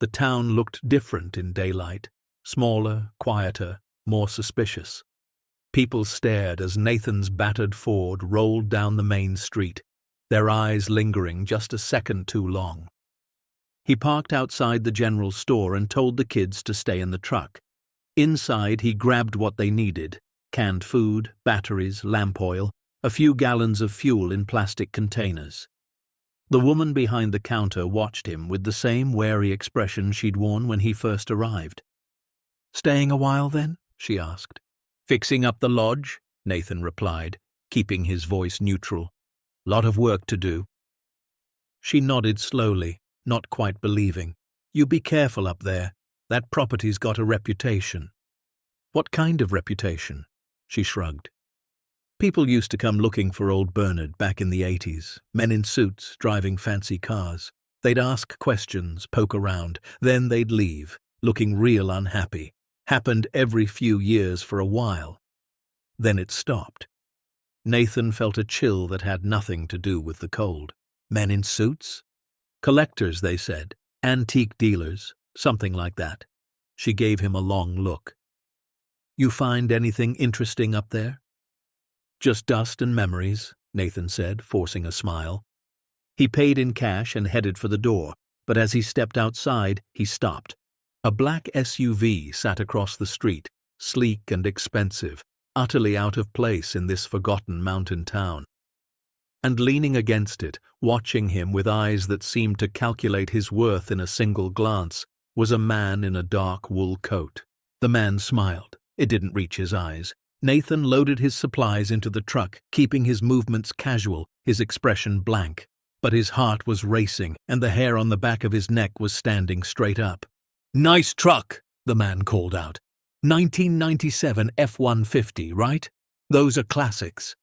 S1: The town looked different in daylight, smaller, quieter, more suspicious. People stared as Nathan's battered Ford rolled down the main street, their eyes lingering just a second too long. He parked outside the general store and told the kids to stay in the truck. Inside, he grabbed what they needed: canned food, batteries, lamp oil, a few gallons of fuel in plastic containers. The woman behind the counter watched him with the same wary expression she'd worn when he first arrived. "Staying a while, then?" she asked. "Fixing up the lodge," Nathan replied, keeping his voice neutral. "Lot of work to do." She nodded slowly, not quite believing. "You be careful up there. That property's got a reputation." "What kind of reputation?" She shrugged. People used to come looking for old Bernard back in the 80s, men in suits driving fancy cars. They'd ask questions, poke around, then they'd leave, looking real unhappy. Happened every few years for a while. Then it stopped. Nathan felt a chill that had nothing to do with the cold. Men in suits? Collectors, they said. Antique dealers. Something like that. She gave him a long look. "You find anything interesting up there?" "Just dust and memories," Nathan said, forcing a smile. He paid in cash and headed for the door, but as he stepped outside, he stopped. A black SUV sat across the street, sleek and expensive, utterly out of place in this forgotten mountain town. And leaning against it, watching him with eyes that seemed to calculate his worth in a single glance, was a man in a dark wool coat. The man smiled. It didn't reach his eyes. Nathan loaded his supplies into the truck, keeping his movements casual, his expression blank. But his heart was racing, and the hair on the back of his neck was standing straight up. "Nice truck," the man called out. 1997 F-150, right? Those are classics."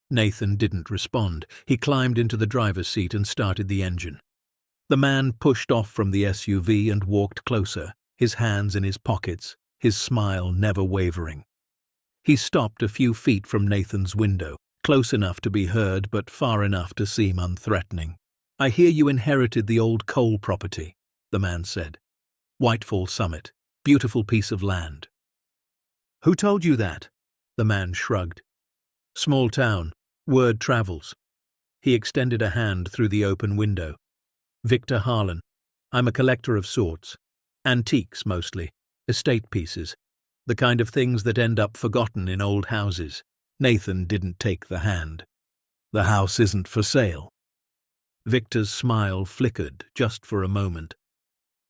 S1: Nathan didn't respond. He climbed into the driver's seat and started the engine. The man pushed off from the SUV and walked closer, his hands in his pockets, his smile never wavering. He stopped a few feet from Nathan's window, close enough to be heard but far enough to seem unthreatening. "I hear you inherited the old Cole property," the man said. "Whitefall Summit. Beautiful piece of land." "Who told you that?" The man shrugged. "Small town. Word travels." He extended a hand through the open window. "Victor Harlan. I'm a collector of sorts. Antiques, mostly. Estate pieces. The kind of things that end up forgotten in old houses." Nathan didn't take the hand. "The house isn't for sale." Victor's smile flickered just for a moment.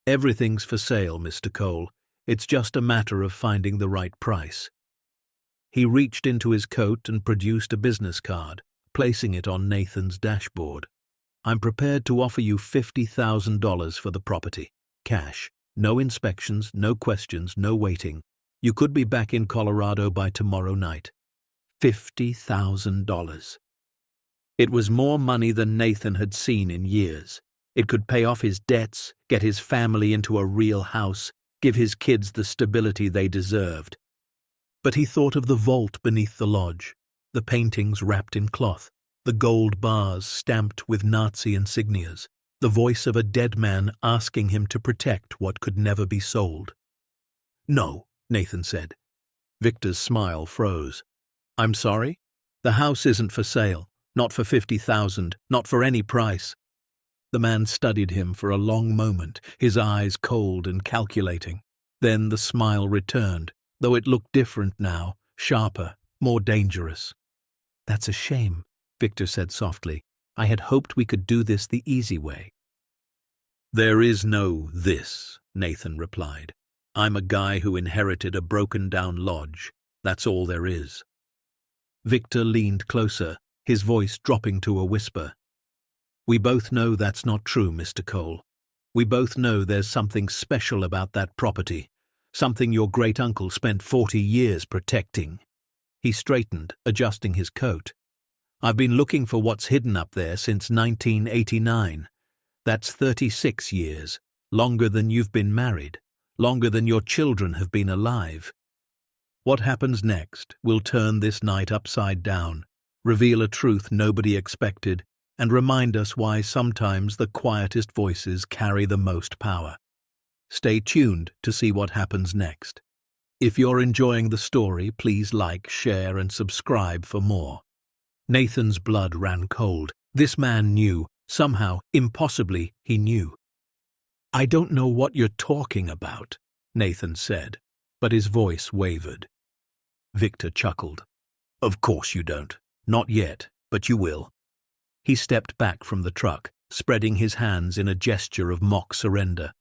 S1: "Everything's for sale, Mr. Cole. It's just a matter of finding the right price." He reached into his coat and produced a business card, placing it on Nathan's dashboard. "I'm prepared to offer you $50,000 for the property. Cash. No inspections, no questions, no waiting. You could be back in Colorado by tomorrow night." $50,000. It was more money than Nathan had seen in years. It could pay off his debts, get his family into a real house, give his kids the stability they deserved. But he thought of the vault beneath the lodge, the paintings wrapped in cloth, the gold bars stamped with Nazi insignias, the voice of a dead man asking him to protect what could never be sold. "No," Nathan said. Victor's smile froze. "I'm sorry? The house isn't for sale. Not for 50,000, not for any price." The man studied him for a long moment, his eyes cold and calculating. Then the smile returned, though it looked different now, sharper, more dangerous. "That's a shame," Victor said softly. "I had hoped we could do this the easy way." "There is no this," Nathan replied. "I'm a guy who inherited a broken-down lodge. That's all there is." Victor leaned closer, his voice dropping to a whisper. "We both know that's not true, Mr. Cole. We both know there's something special about that property, something your great-uncle spent 40 years protecting." He straightened, adjusting his coat. "I've been looking for what's hidden up there since 1989. That's 36 years, longer than you've been married, longer than your children have been alive. What happens next will turn this night upside down, reveal a truth nobody expected, and remind us why sometimes the quietest voices carry the most power. Stay tuned to see what happens next. If you're enjoying the story, please like, share, and subscribe for more." Nathan's blood ran cold. This man knew. Somehow, impossibly, he knew. "I don't know what you're talking about," Nathan said, but his voice wavered. Victor chuckled. "Of course you don't. Not yet, but you will." He stepped back from the truck, spreading his hands in a gesture of mock surrender.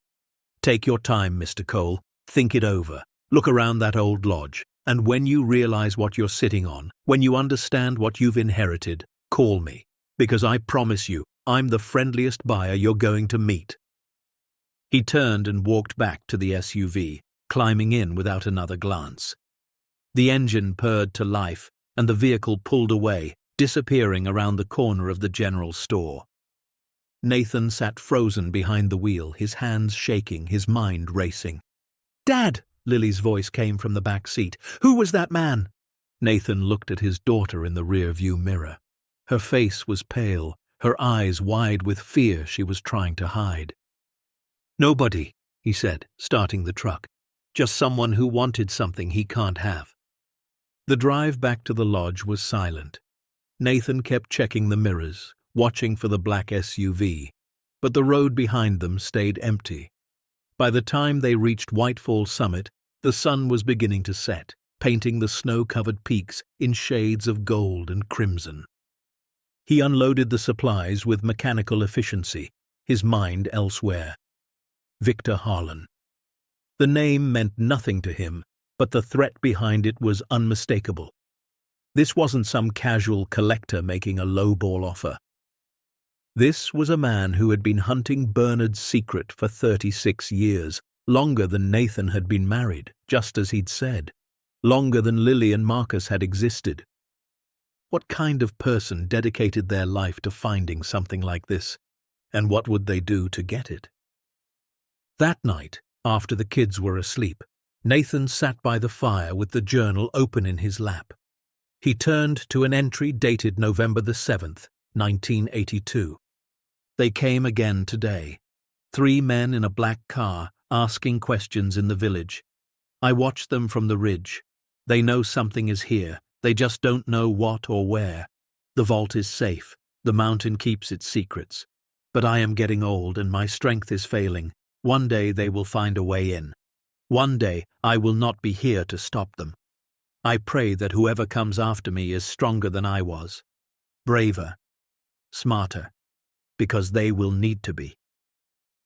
S1: "Take your time, Mr. Cole. Think it over. Look around that old lodge, and when you realize what you're sitting on, when you understand what you've inherited, call me, because I promise you, I'm the friendliest buyer you're going to meet." He turned and walked back to the SUV, climbing in without another glance. The engine purred to life, and the vehicle pulled away, disappearing around the corner of the general store. Nathan sat frozen behind the wheel, his hands shaking, his mind racing. "Dad!" Lily's voice came from the back seat. "Who was that man?" Nathan looked at his daughter in the rear-view mirror. Her face was pale, her eyes wide with fear she was trying to hide. "Nobody," he said, starting the truck. "Just someone who wanted something he can't have." The drive back to the lodge was silent. Nathan kept checking the mirrors, watching for the black SUV, but the road behind them stayed empty. By the time they reached Whitefall Summit, the sun was beginning to set, painting the snow-covered peaks in shades of gold and crimson. He unloaded the supplies with mechanical efficiency, his mind elsewhere. Victor Harlan. The name meant nothing to him, but the threat behind it was unmistakable. This wasn't some casual collector making a lowball offer. This was a man who had been hunting Bernard's secret for 36 years, longer than Nathan had been married, just as he'd said, longer than Lily and Marcus had existed. What kind of person dedicated their life to finding something like this, and what would they do to get it? That night, after the kids were asleep, Nathan sat by the fire with the journal open in his lap. He turned to an entry dated November the 7th, 1982. They came again today. 3 men in a black car, asking questions in the village. I watched them from the ridge. They know something is here. They just don't know what or where. The vault is safe. The mountain keeps its secrets. But I am getting old and my strength is failing. One day they will find a way in. One day I will not be here to stop them. I pray that whoever comes after me is stronger than I was. Braver. Smarter. Because they will need to be.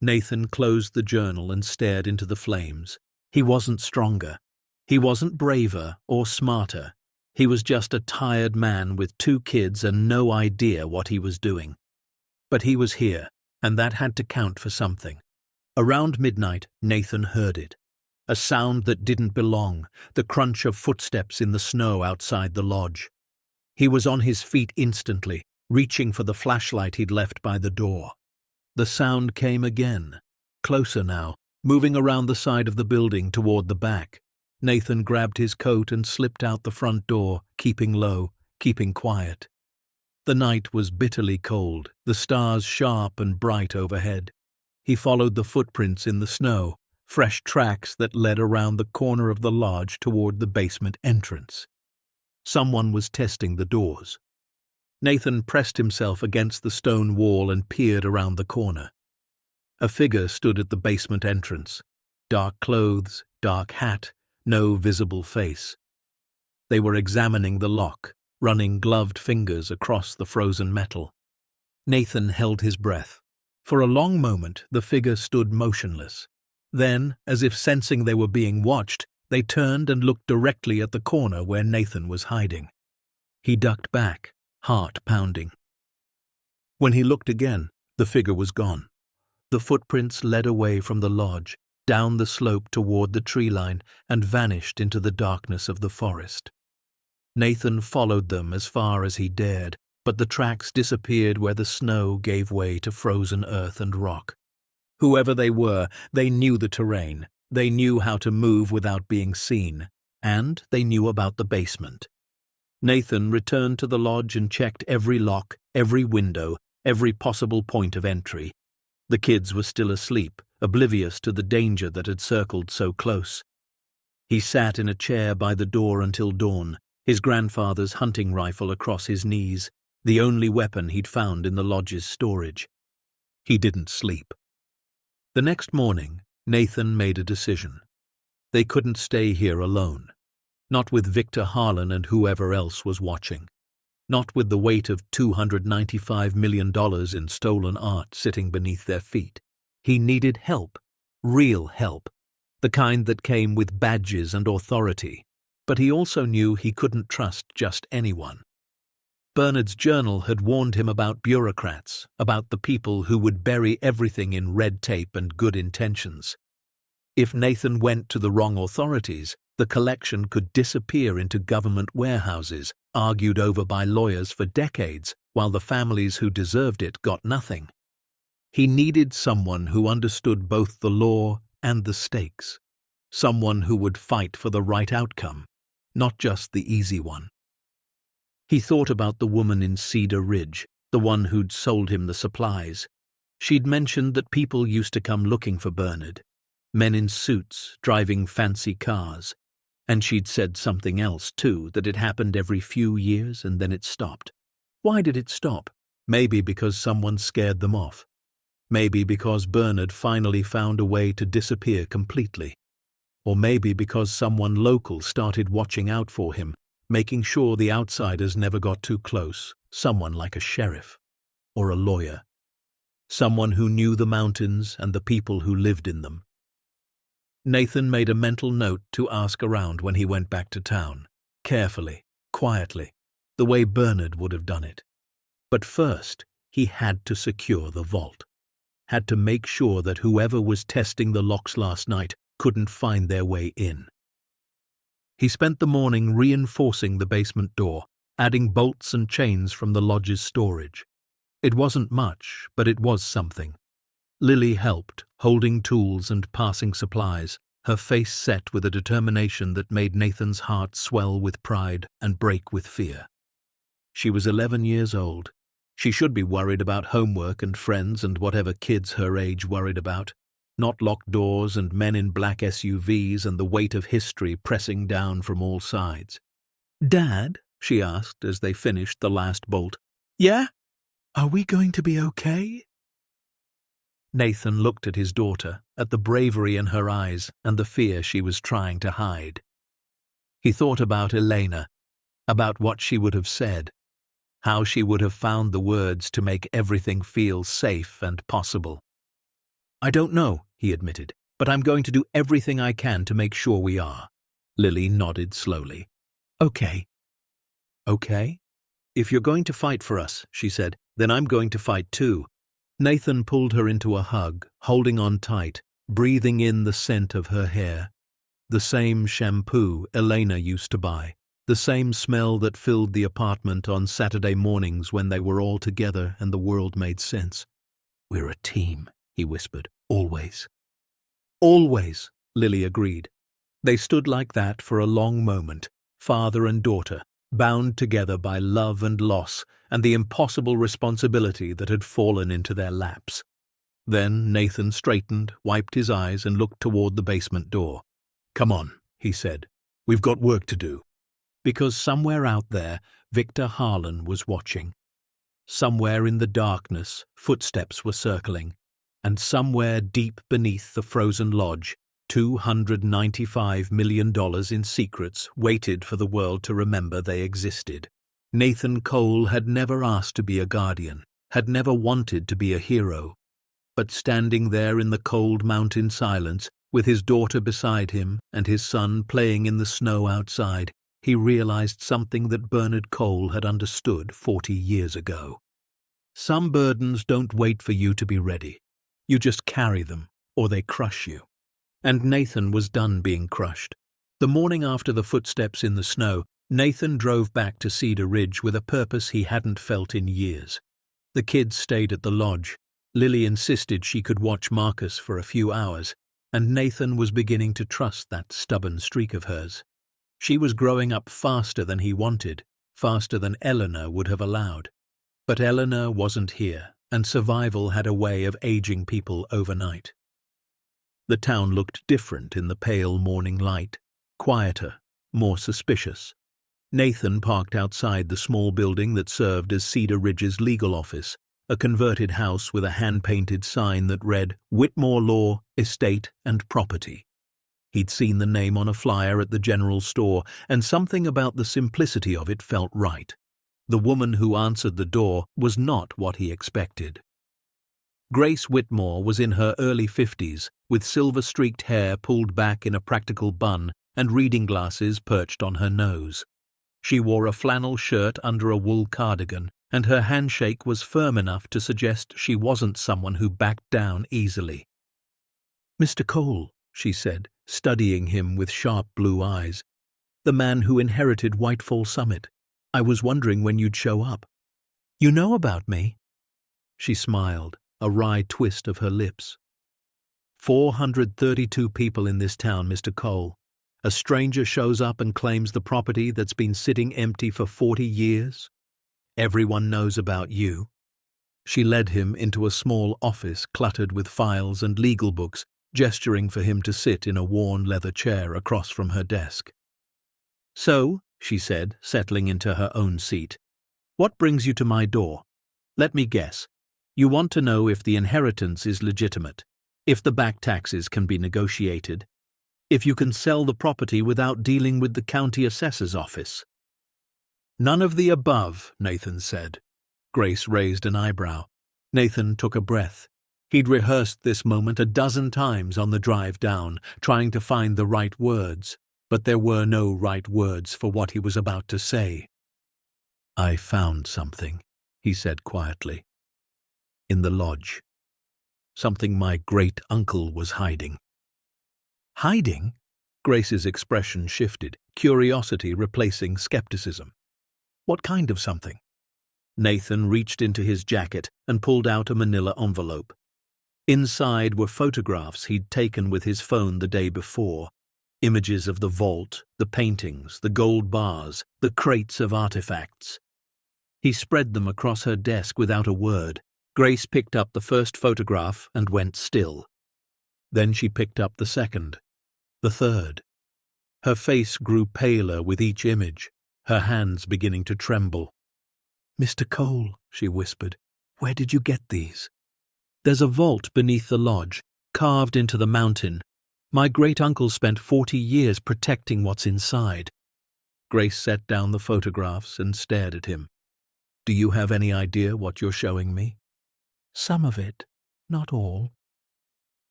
S1: Nathan closed the journal and stared into the flames. He wasn't stronger. He wasn't braver or smarter. He was just a tired man with 2 kids and no idea what he was doing. But he was here, and that had to count for something. Around midnight, Nathan heard it. A sound that didn't belong, the crunch of footsteps in the snow outside the lodge. He was on his feet instantly, reaching for the flashlight he'd left by the door. The sound came again, closer now, moving around the side of the building toward the back. Nathan grabbed his coat and slipped out the front door, keeping low, keeping quiet. The night was bitterly cold, the stars sharp and bright overhead. He followed the footprints in the snow, fresh tracks that led around the corner of the lodge toward the basement entrance. Someone was testing the doors. Nathan pressed himself against the stone wall and peered around the corner. A figure stood at the basement entrance. Dark clothes, dark hat, no visible face. They were examining the lock, running gloved fingers across the frozen metal. Nathan held his breath. For a long moment, the figure stood motionless. Then, as if sensing they were being watched, they turned and looked directly at the corner where Nathan was hiding. He ducked back, heart pounding. When he looked again, the figure was gone. The footprints led away from the lodge, down the slope toward the tree line, and vanished into the darkness of the forest. Nathan followed them as far as he dared, but the tracks disappeared where the snow gave way to frozen earth and rock. Whoever they were, they knew the terrain, they knew how to move without being seen, and they knew about the basement. Nathan returned to the lodge and checked every lock, every window, every possible point of entry. The kids were still asleep, oblivious to the danger that had circled so close. He sat in a chair by the door until dawn, his grandfather's hunting rifle across his knees, the only weapon he'd found in the lodge's storage. He didn't sleep. The next morning, Nathan made a decision. They couldn't stay here alone. Not with Victor Harlan and whoever else was watching. Not with the weight of $295 million in stolen art sitting beneath their feet. He needed help, real help, the kind that came with badges and authority. But he also knew he couldn't trust just anyone. Bernard's journal had warned him about bureaucrats, about the people who would bury everything in red tape and good intentions. If Nathan went to the wrong authorities, the collection could disappear into government warehouses, argued over by lawyers for decades, while the families who deserved it got nothing. He needed someone who understood both the law and the stakes. Someone who would fight for the right outcome, not just the easy one. He thought about the woman in Cedar Ridge, the one who'd sold him the supplies. She'd mentioned that people used to come looking for Bernard, men in suits, driving fancy cars. And she'd said something else, too, that it happened every few years and then it stopped. Why did it stop? Maybe because someone scared them off. Maybe because Bernard finally found a way to disappear completely. Or maybe because someone local started watching out for him, making sure the outsiders never got too close, someone like a sheriff or a lawyer. Someone who knew the mountains and the people who lived in them. Nathan made a mental note to ask around when he went back to town, carefully, quietly, the way Bernard would have done it. But first, he had to secure the vault. Had to make sure that whoever was testing the locks last night couldn't find their way in. He spent the morning reinforcing the basement door, adding bolts and chains from the lodge's storage. It wasn't much, but it was something. Lily helped, holding tools and passing supplies, her face set with a determination that made Nathan's heart swell with pride and break with fear. She was 11 years old. She should be worried about homework and friends and whatever kids her age worried about, not locked doors and men in black SUVs and the weight of history pressing down from all sides. "Dad?" she asked as they finished the last bolt. "Yeah? Are we going to be okay?" Nathan looked at his daughter, at the bravery in her eyes and the fear she was trying to hide. He thought about Elena, about what she would have said, how she would have found the words to make everything feel safe and possible. "I don't know," he admitted, "but I'm going to do everything I can to make sure we are." Lily nodded slowly. "Okay." "Okay? If you're going to fight for us," she said, "then I'm going to fight too." Nathan pulled her into a hug, holding on tight, breathing in the scent of her hair. The same shampoo Elena used to buy, the same smell that filled the apartment on Saturday mornings when they were all together and the world made sense. "We're a team," he whispered. "Always." "Always," Lily agreed. They stood like that for a long moment, father and daughter, bound together by love and loss and the impossible responsibility that had fallen into their laps. Then Nathan straightened, wiped his eyes, and looked toward the basement door. "Come on," he said. "We've got work to do." Because somewhere out there, Victor Harlan was watching. Somewhere in the darkness, footsteps were circling, and somewhere deep beneath the frozen lodge, $295 million in secrets waited for the world to remember they existed. Nathan Cole had never asked to be a guardian, had never wanted to be a hero. But standing there in the cold mountain silence, with his daughter beside him and his son playing in the snow outside, he realized something that Bernard Cole had understood 40 years ago. Some burdens don't wait for you to be ready. You just carry them, or they crush you. And Nathan was done being crushed. The morning after the footsteps in the snow, Nathan drove back to Cedar Ridge with a purpose he hadn't felt in years. The kids stayed at the lodge. Lily insisted she could watch Marcus for a few hours, and Nathan was beginning to trust that stubborn streak of hers. She was growing up faster than he wanted, faster than Eleanor would have allowed. But Eleanor wasn't here, and survival had a way of aging people overnight. The town looked different in the pale morning light, quieter, more suspicious. Nathan parked outside the small building that served as Cedar Ridge's legal office, a converted house with a hand-painted sign that read Whitmore Law, Estate and Property. He'd seen the name on a flyer at the general store, and something about the simplicity of it felt right. The woman who answered the door was not what he expected. Grace Whitmore was in her early 50s, with silver-streaked hair pulled back in a practical bun and reading glasses perched on her nose. She wore a flannel shirt under a wool cardigan, and her handshake was firm enough to suggest she wasn't someone who backed down easily. "Mr. Cole," she said, studying him with sharp blue eyes. "The man who inherited Whitefall Summit. I was wondering when you'd show up." "You know about me?" She smiled, a wry twist of her lips. 432 people in this town, Mr. Cole. A stranger shows up and claims the property that's been sitting empty for 40 years. Everyone knows about you." She led him into a small office cluttered with files and legal books, gesturing for him to sit in a worn leather chair across from her desk. "So," she said, settling into her own seat, "what brings you to my door? Let me guess. You want to know if the inheritance is legitimate, if the back taxes can be negotiated, if you can sell the property without dealing with the county assessor's office." "None of the above," Nathan said. Grace raised an eyebrow. Nathan took a breath. He'd rehearsed this moment a dozen times on the drive down, trying to find the right words, but there were no right words for what he was about to say. "I found something," he said quietly. "In the lodge. Something my great-uncle was hiding." "Hiding?" Grace's expression shifted, curiosity replacing skepticism. "What kind of something?" Nathan reached into his jacket and pulled out a manila envelope. Inside were photographs he'd taken with his phone the day before. Images of the vault, the paintings, the gold bars, the crates of artifacts. He spread them across her desk without a word. Grace picked up the first photograph and went still. Then she picked up the second, the third. Her face grew paler with each image, her hands beginning to tremble. "Mr. Cole," she whispered, "where did you get these?" "There's a vault beneath the lodge, carved into the mountain. My great-uncle spent 40 years protecting what's inside." Grace set down the photographs and stared at him. "Do you have any idea what you're showing me?" "Some of it, not all."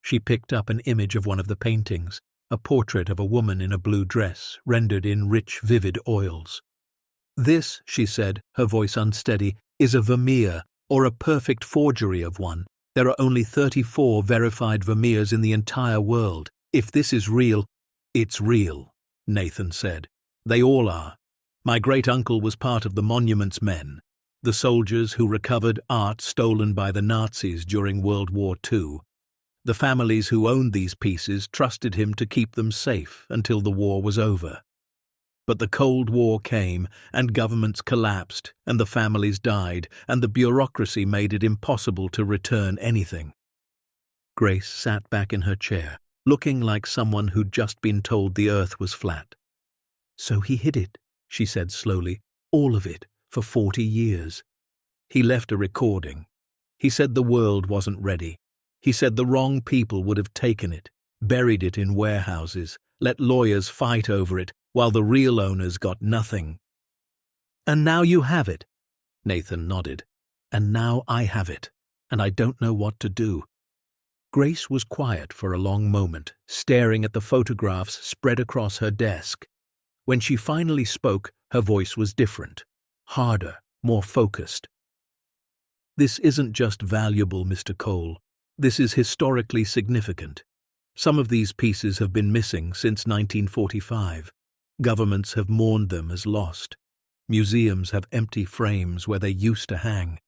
S1: She picked up an image of one of the paintings, a portrait of a woman in a blue dress, rendered in rich, vivid oils. "This," she said, her voice unsteady, "is a Vermeer, or a perfect forgery of one. There are only 34 verified Vermeers in the entire world. If this is real—" "It's real," Nathan said. "They all are. My great-uncle was part of the Monuments Men, the soldiers who recovered art stolen by the Nazis during World War II. The families who owned these pieces trusted him to keep them safe until the war was over." But the Cold War came, and governments collapsed, and the families died, and the bureaucracy made it impossible to return anything. Grace sat back in her chair, looking like someone who'd just been told the earth was flat. "So he hid it," she said slowly, "all of it, for 40 years. He left a recording. He said the world wasn't ready. He said the wrong people would have taken it, buried it in warehouses, let lawyers fight over it, while the real owners got nothing." "And now you have it." Nathan nodded. "And now I have it, and I don't know what to do." Grace was quiet for a long moment, staring at the photographs spread across her desk. When she finally spoke, her voice was different, harder, more focused. "This isn't just valuable, Mr. Cole. This is historically significant. Some of these pieces have been missing since 1945. Governments have mourned them as lost. Museums have empty frames where they used to hang.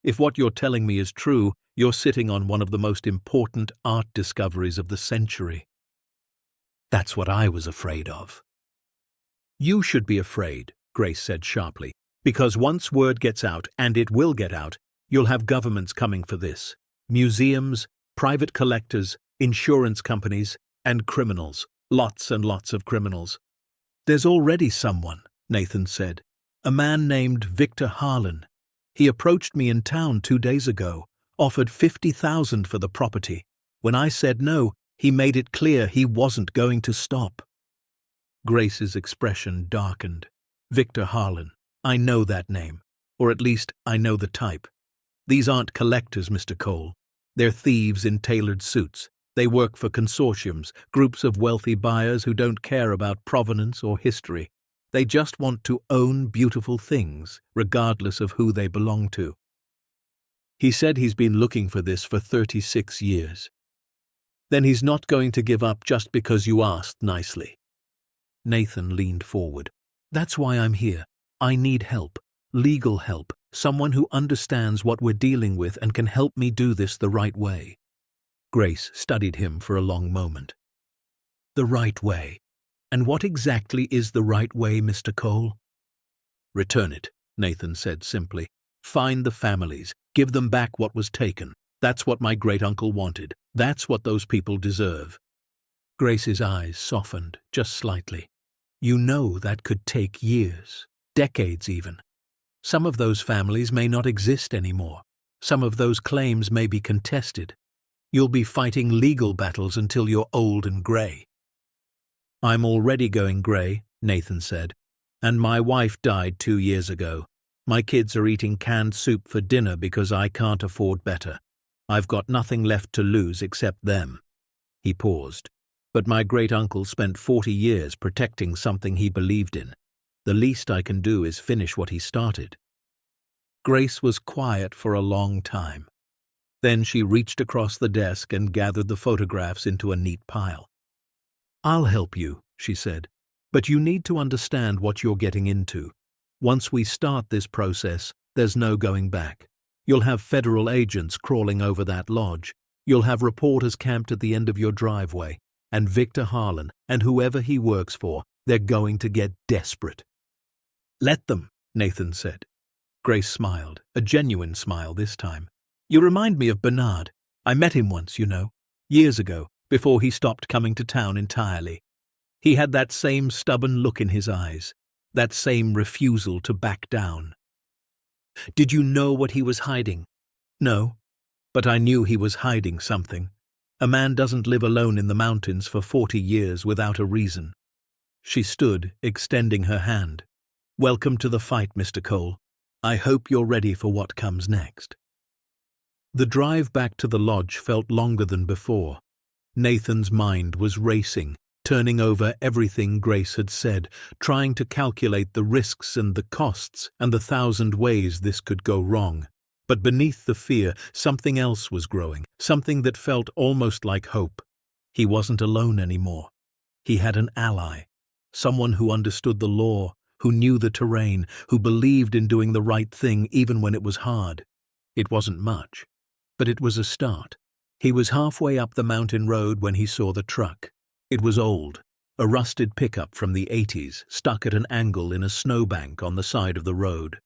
S1: If what you're telling me is true, you're sitting on one of the most important art discoveries of the century." "That's what I was afraid of." "You should be afraid," Grace said sharply, "because once word gets out, and it will get out, you'll have governments coming for this. Museums, private collectors, insurance companies, and criminals. Lots and lots of criminals." "There's already someone," Nathan said. "A man named Victor Harlan. He approached me in town 2 days ago, offered $50,000 for the property. When I said no, he made it clear he wasn't going to stop." Grace's expression darkened. "Victor Harlan. I know that name. Or at least, I know the type. These aren't collectors, Mr. Cole. They're thieves in tailored suits. They work for consortiums, groups of wealthy buyers who don't care about provenance or history. They just want to own beautiful things, regardless of who they belong to." He said he's been looking for this for 36 years. "Then he's not going to give up just because you asked nicely." Nathan leaned forward. "That's why I'm here. I need help. Legal help. Someone who understands what we're dealing with and can help me do this the right way." Grace studied him for a long moment. "The right way? And what exactly is the right way, Mr. Cole?" "Return it," Nathan said simply. "Find the families. Give them back what was taken. That's what my great-uncle wanted. That's what those people deserve." Grace's eyes softened, just slightly. "You know that could take years, decades even. Some of those families may not exist anymore. Some of those claims may be contested. You'll be fighting legal battles until you're old and grey." "I'm already going grey," Nathan said. "And my wife died 2 years ago. My kids are eating canned soup for dinner because I can't afford better. I've got nothing left to lose except them." He paused. "But my great-uncle spent 40 years protecting something he believed in. The least I can do is finish what he started." Grace was quiet for a long time. Then she reached across the desk and gathered the photographs into a neat pile. "I'll help you," she said, "but you need to understand what you're getting into. Once we start this process, there's no going back. You'll have federal agents crawling over that lodge. You'll have reporters camped at the end of your driveway. And Victor Harlan, and whoever he works for, they're going to get desperate." "Let them," Nathan said. Grace smiled, a genuine smile this time. "You remind me of Bernard. I met him once, you know, years ago, before he stopped coming to town entirely. He had that same stubborn look in his eyes, that same refusal to back down." "Did you know what he was hiding?" "No, but I knew he was hiding something. A man doesn't live alone in the mountains for 40 years without a reason." She stood, extending her hand. "Welcome to the fight, Mr. Cole. I hope you're ready for what comes next." The drive back to the lodge felt longer than before. Nathan's mind was racing, turning over everything Grace had said, trying to calculate the risks and the costs and the 1,000 ways this could go wrong. But beneath the fear, something else was growing, something that felt almost like hope. He wasn't alone anymore. He had an ally, someone who understood the law, who knew the terrain, who believed in doing the right thing even when it was hard. It wasn't much, but it was a start. He was halfway up the mountain road when he saw the truck. It was old, a rusted pickup from the 80s stuck at an angle in a snowbank on the side of the road.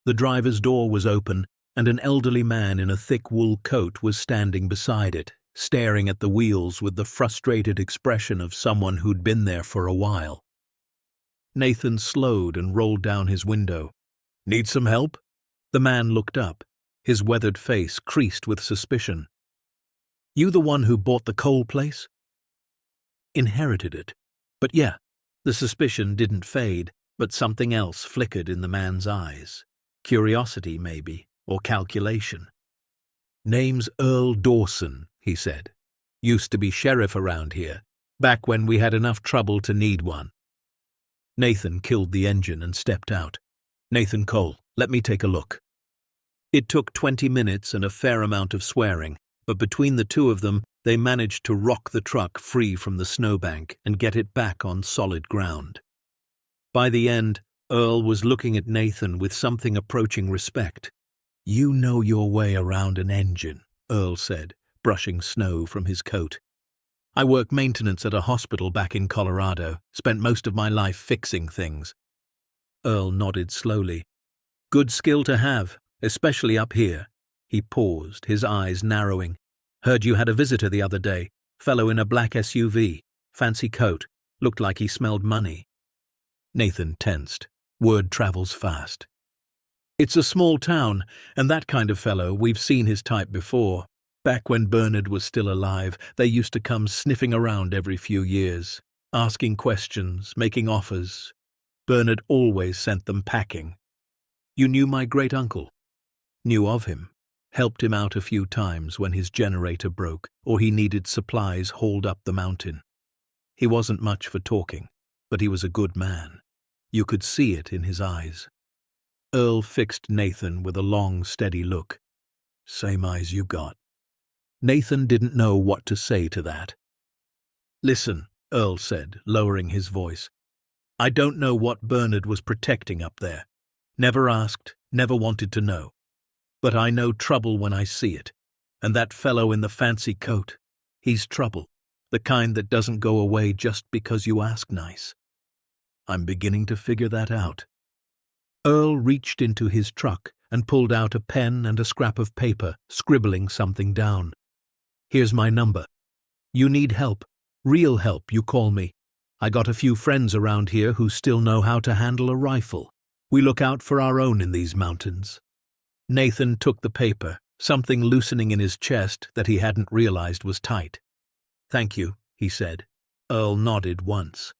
S1: The driver's door was open, and an elderly man in a thick wool coat was standing beside it, staring at the wheels with the frustrated expression of someone who'd been there for a while. Nathan slowed and rolled down his window. "Need some help?" The man looked up, his weathered face creased with suspicion. "You the one who bought the coal place?" "Inherited it. But yeah." The suspicion didn't fade, but something else flickered in the man's eyes. Curiosity, maybe, or calculation. "Name's Earl Dawson," he said. "Used to be sheriff around here, back when we had enough trouble to need one." Nathan killed the engine and stepped out. "Nathan Cole, let me take a look." It took 20 minutes and a fair amount of swearing, but between the two of them, they managed to rock the truck free from the snowbank and get it back on solid ground. By the end, Earl was looking at Nathan with something approaching respect. "You know your way around an engine," Earl said, brushing snow from his coat. "I work maintenance at a hospital back in Colorado, spent most of my life fixing things." Earl nodded slowly. "Good skill to have, especially up here." He paused, his eyes narrowing. "Heard you had a visitor the other day, fellow in a black SUV, fancy coat, looked like he smelled money." Nathan tensed. Word travels fast. "It's a small town, and that kind of fellow, we've seen his type before. Back when Bernard was still alive, they used to come sniffing around every few years, asking questions, making offers. Bernard always sent them packing. You knew my great-uncle?" "Knew of him. Helped him out a few times when his generator broke or he needed supplies hauled up the mountain. He wasn't much for talking, but he was a good man. You could see it in his eyes." Earl fixed Nathan with a long, steady look. "Same eyes you got." Nathan didn't know what to say to that. "Listen," Earl said, lowering his voice. "I don't know what Bernard was protecting up there. Never asked, never wanted to know. But I know trouble when I see it. And that fellow in the fancy coat, he's trouble, the kind that doesn't go away just because you ask nice. I'm beginning to figure that out." Earl reached into his truck and pulled out a pen and a scrap of paper, scribbling something down. "Here's my number. You need help, real help, you call me. I got a few friends around here who still know how to handle a rifle. We look out for our own in these mountains." Nathan took the paper, something loosening in his chest that he hadn't realized was tight. "Thank you," he said. Earl nodded once.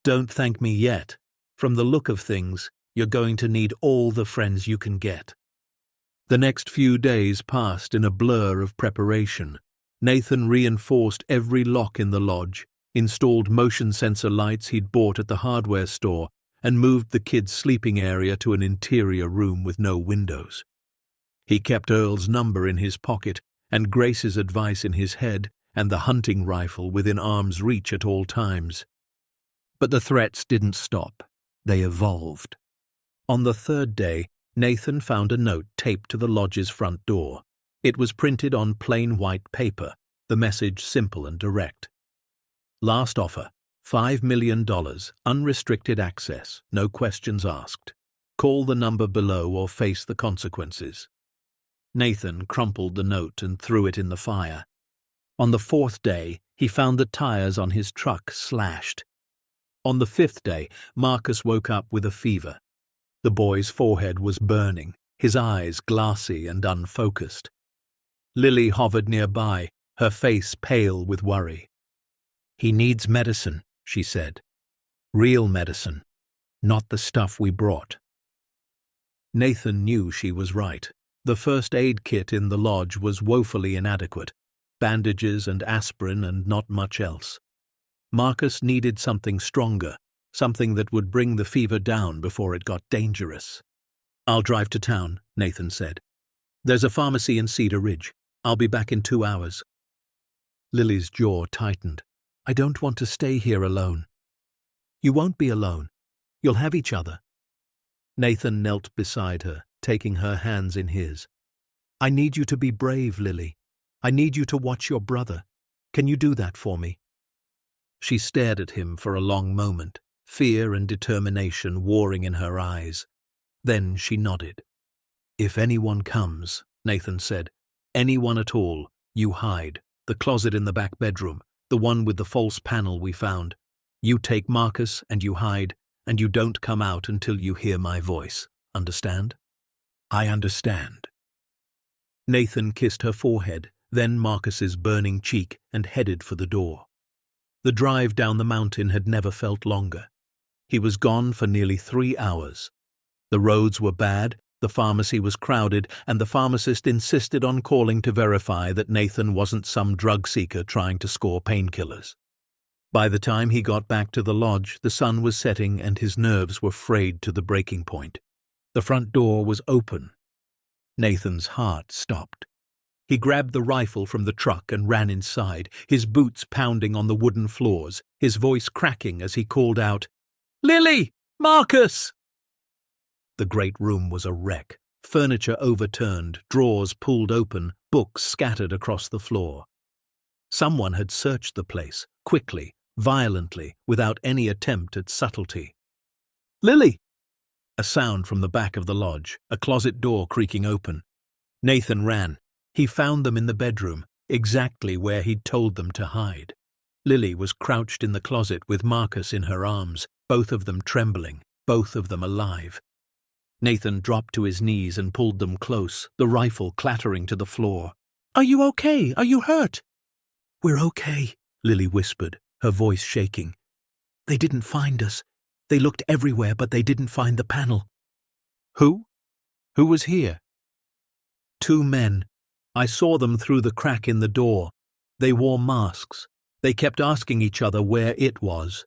S1: "Don't thank me yet. From the look of things, you're going to need all the friends you can get." The next few days passed in a blur of preparation. Nathan reinforced every lock in the lodge, installed motion sensor lights he'd bought at the hardware store, and moved the kids' sleeping area to an interior room with no windows. He kept Earl's number in his pocket and Grace's advice in his head and the hunting rifle within arm's reach at all times. But the threats didn't stop. They evolved. On the third day, Nathan found a note taped to the lodge's front door. It was printed on plain white paper, the message simple and direct. "Last offer, $5 million, unrestricted access, no questions asked. Call the number below or face the consequences." Nathan crumpled the note and threw it in the fire. On the fourth day, he found the tires on his truck slashed. On the fifth day, Marcus woke up with a fever. The boy's forehead was burning, his eyes glassy and unfocused. Lily hovered nearby, her face pale with worry. "He needs medicine," she said. "Real medicine, not the stuff we brought." Nathan knew she was right. The first aid kit in the lodge was woefully inadequate. Bandages and aspirin and not much else. Marcus needed something stronger, something that would bring the fever down before it got dangerous. "I'll drive to town," Nathan said. "There's a pharmacy in Cedar Ridge. I'll be back in 2 hours." Lily's jaw tightened. "I don't want to stay here alone." "You won't be alone. You'll have each other." Nathan knelt beside her, taking her hands in his. "I need you to be brave, Lily. I need you to watch your brother. Can you do that for me?" She stared at him for a long moment, fear and determination warring in her eyes. Then she nodded. "If anyone comes," Nathan said, "anyone at all, you hide. The closet in the back bedroom, the one with the false panel we found. You take Marcus and you hide, and you don't come out until you hear my voice. Understand?" "I understand." Nathan kissed her forehead, then Marcus's burning cheek, and headed for the door. The drive down the mountain had never felt longer. He was gone for nearly 3 hours. The roads were bad, the pharmacy was crowded, and the pharmacist insisted on calling to verify that Nathan wasn't some drug seeker trying to score painkillers. By the time he got back to the lodge, the sun was setting and his nerves were frayed to the breaking point. The front door was open. Nathan's heart stopped. He grabbed the rifle from the truck and ran inside, his boots pounding on the wooden floors, his voice cracking as he called out, "Lily! Marcus!" The great room was a wreck, furniture overturned, drawers pulled open, books scattered across the floor. Someone had searched the place, quickly, violently, without any attempt at subtlety. "Lily!" A sound from the back of the lodge, a closet door creaking open. Nathan ran. He found them in the bedroom, exactly where he'd told them to hide. Lily was crouched in the closet with Marcus in her arms, both of them trembling, both of them alive. Nathan dropped to his knees and pulled them close, the rifle clattering to the floor. "Are you okay? Are you hurt?" "We're okay," Lily whispered, her voice shaking. "They didn't find us. They looked everywhere, but they didn't find the panel." "Who? Who was here?" "2 men. I saw them through the crack in the door. They wore masks. They kept asking each other where it was."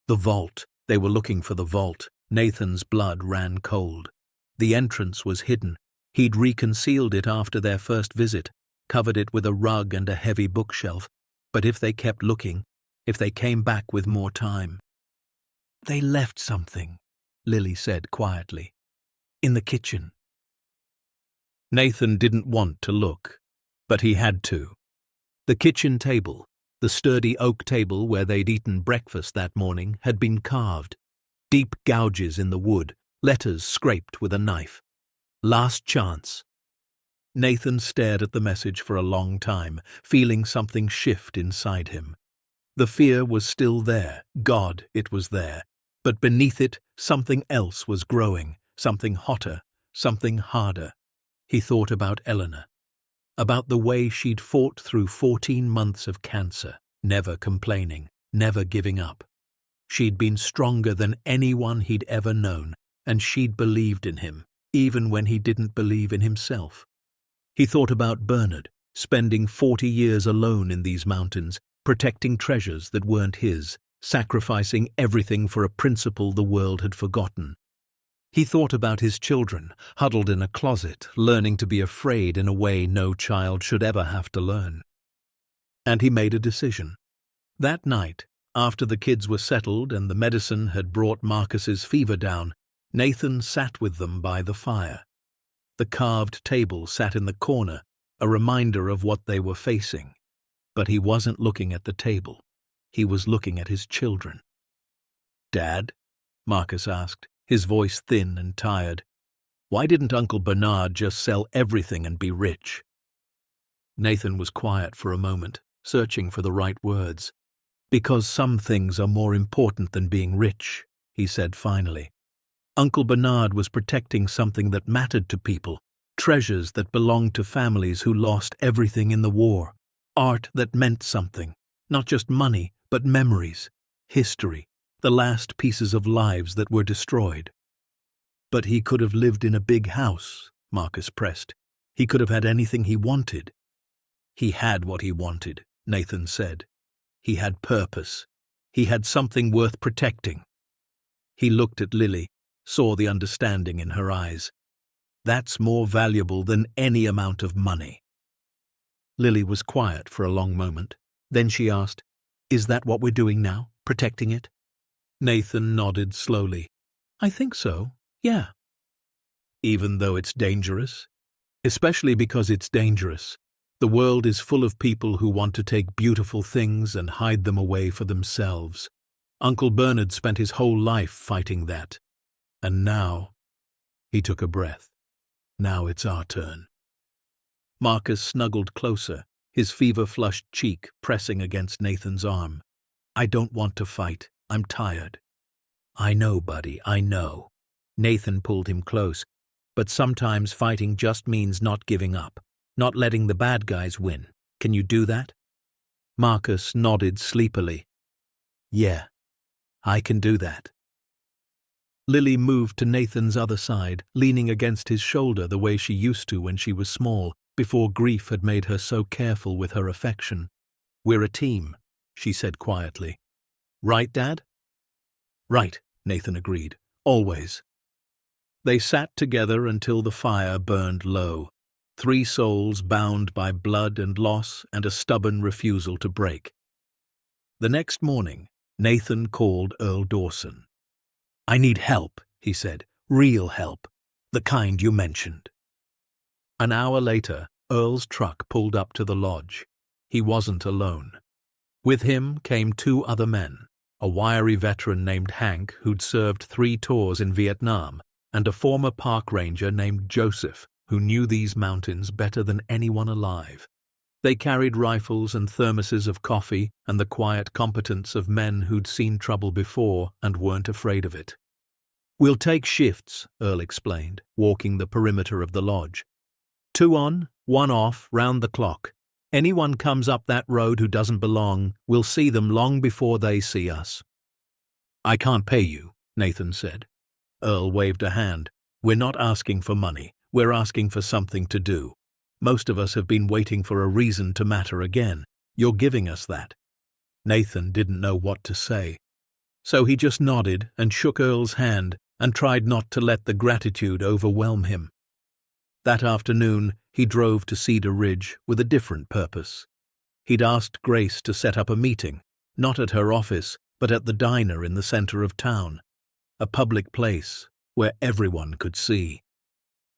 S1: The vault. They were looking for the vault. Nathan's blood ran cold. The entrance was hidden. He'd reconcealed it after their first visit, covered it with a rug and a heavy bookshelf. But if they kept looking, if they came back with more time... "They left something," Lily said quietly. "In the kitchen." Nathan didn't want to look, but he had to. The kitchen table, the sturdy oak table where they'd eaten breakfast that morning, had been carved. Deep gouges in the wood, letters scraped with a knife. "Last chance." Nathan stared at the message for a long time, feeling something shift inside him. The fear was still there, God, it was there. But beneath it, something else was growing, something hotter, something harder. He thought about Eleanor, about the way she'd fought through 14 months of cancer, never complaining, never giving up. She'd been stronger than anyone he'd ever known, and she'd believed in him, even when he didn't believe in himself. He thought about Bernard, spending 40 years alone in these mountains, protecting treasures that weren't his, sacrificing everything for a principle the world had forgotten. He thought about his children, huddled in a closet, learning to be afraid in a way no child should ever have to learn. And he made a decision. That night, after the kids were settled and the medicine had brought Marcus's fever down, Nathan sat with them by the fire. The carved table sat in the corner, a reminder of what they were facing. But he wasn't looking at the table. He was looking at his children. "Dad?" Marcus asked, his voice thin and tired. "Why didn't Uncle Bernard just sell everything and be rich?" Nathan was quiet for a moment, searching for the right words. "Because some things are more important than being rich," he said finally. "Uncle Bernard was protecting something that mattered to people, treasures that belonged to families who lost everything in the war, art that meant something, not just money, but memories, history, the last pieces of lives that were destroyed." "But he could have lived in a big house," Marcus pressed. "He could have had anything he wanted." "He had what he wanted," Nathan said. "He had purpose. He had something worth protecting." He looked at Lily, saw the understanding in her eyes. "That's more valuable than any amount of money." Lily was quiet for a long moment. Then she asked, "Is that what we're doing now, protecting it?" Nathan nodded slowly. "I think so, yeah." "Even though it's dangerous?" "Especially because it's dangerous. The world is full of people who want to take beautiful things and hide them away for themselves. Uncle Bernard spent his whole life fighting that. And now, he took a breath. Now it's our turn. Marcus snuggled closer, his fever-flushed cheek pressing against Nathan's arm. I don't want to fight. I'm tired. I know, buddy, I know. Nathan pulled him close. But sometimes fighting just means not giving up, not letting the bad guys win. Can you do that? Marcus nodded sleepily. Yeah, I can do that. Lily moved to Nathan's other side, leaning against his shoulder the way she used to when she was small, before grief had made her so careful with her affection. We're a team, she said quietly. Right, Dad? Right, Nathan agreed. Always. They sat together until the fire burned low, 3 souls bound by blood and loss and a stubborn refusal to break. The next morning, Nathan called Earl Dawson. I need help, he said. Real help. The kind you mentioned. An hour later, Earl's truck pulled up to the lodge. He wasn't alone. With him came 2 other men, a wiry veteran named Hank who'd served 3 tours in Vietnam, and a former park ranger named Joseph who knew these mountains better than anyone alive. They carried rifles and thermoses of coffee and the quiet competence of men who'd seen trouble before and weren't afraid of it. We'll take shifts, Earl explained, walking the perimeter of the lodge. 2 on, 1 off, round the clock. Anyone comes up that road who doesn't belong, we'll see them long before they see us. I can't pay you, Nathan said. Earl waved a hand. We're not asking for money. We're asking for something to do. Most of us have been waiting for a reason to matter again. You're giving us that. Nathan didn't know what to say. So he just nodded and shook Earl's hand and tried not to let the gratitude overwhelm him. That afternoon, he drove to Cedar Ridge with a different purpose. He'd asked Grace to set up a meeting, not at her office, but at the diner in the center of town, a public place where everyone could see.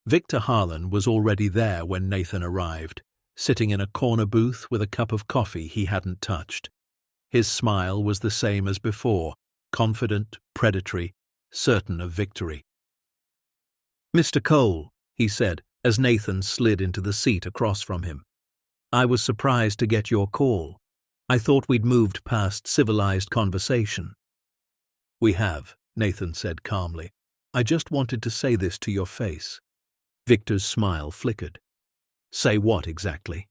S1: Victor Harlan was already there when Nathan arrived, sitting in a corner booth with a cup of coffee he hadn't touched. His smile was the same as before, confident, predatory, certain of victory. Mr. Cole, he said, as Nathan slid into the seat across from him. I was surprised to get your call. I thought we'd moved past civilized conversation. We have, Nathan said calmly. I just wanted to say this to your face. Victor's smile flickered. Say what exactly?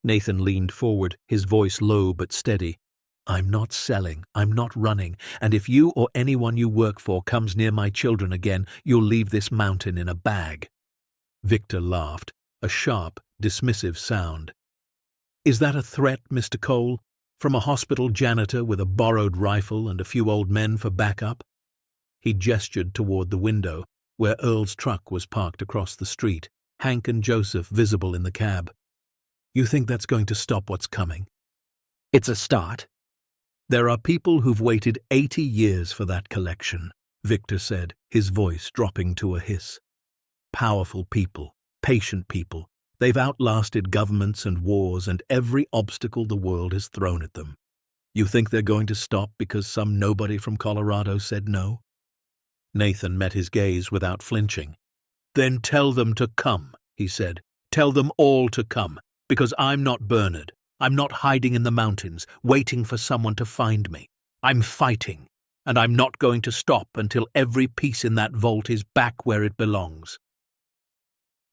S1: Nathan leaned forward, his voice low but steady. I'm not selling, I'm not running, and if you or anyone you work for comes near my children again, you'll leave this mountain in a bag. Victor laughed, a sharp, dismissive sound. Is that a threat, Mr. Cole? From a hospital janitor with a borrowed rifle and a few old men for backup? He gestured toward the window, where Earl's truck was parked across the street, Hank and Joseph visible in the cab. You think that's going to stop what's coming? It's a start. There are people who've waited 80 years for that collection, Victor said, his voice dropping to a hiss. Powerful people, patient people. They've outlasted governments and wars and every obstacle the world has thrown at them. You think they're going to stop because some nobody from Colorado said no? Nathan met his gaze without flinching. Then tell them to come, he said. Tell them all to come, because I'm not Bernard. I'm not hiding in the mountains, waiting for someone to find me. I'm fighting, and I'm not going to stop until every piece in that vault is back where it belongs.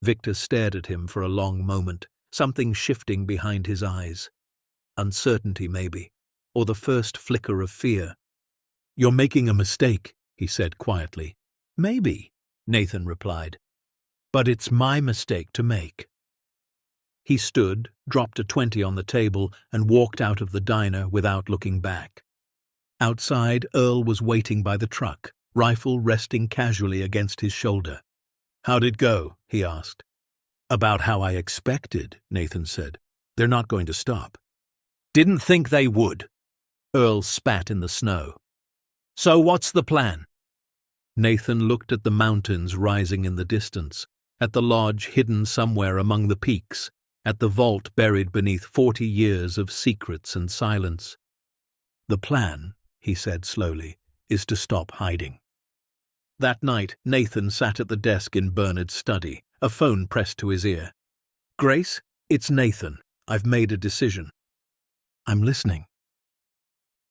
S1: Victor stared at him for a long moment, something shifting behind his eyes. Uncertainty, maybe, or the first flicker of fear. You're making a mistake, he said quietly. Maybe, Nathan replied. But it's my mistake to make. He stood, dropped a 20 on the table, and walked out of the diner without looking back. Outside, Earl was waiting by the truck, rifle resting casually against his shoulder. How'd it go? He asked. About how I expected, Nathan said. They're not going to stop. Didn't think they would. Earl spat in the snow. So what's the plan? Nathan looked at the mountains rising in the distance, at the lodge hidden somewhere among the peaks, at the vault buried beneath 40 years of secrets and silence. "The plan," he said slowly, "is to stop hiding." That night, Nathan sat at the desk in Bernard's study, a phone pressed to his ear. "Grace, it's Nathan. I've made a decision." "I'm listening."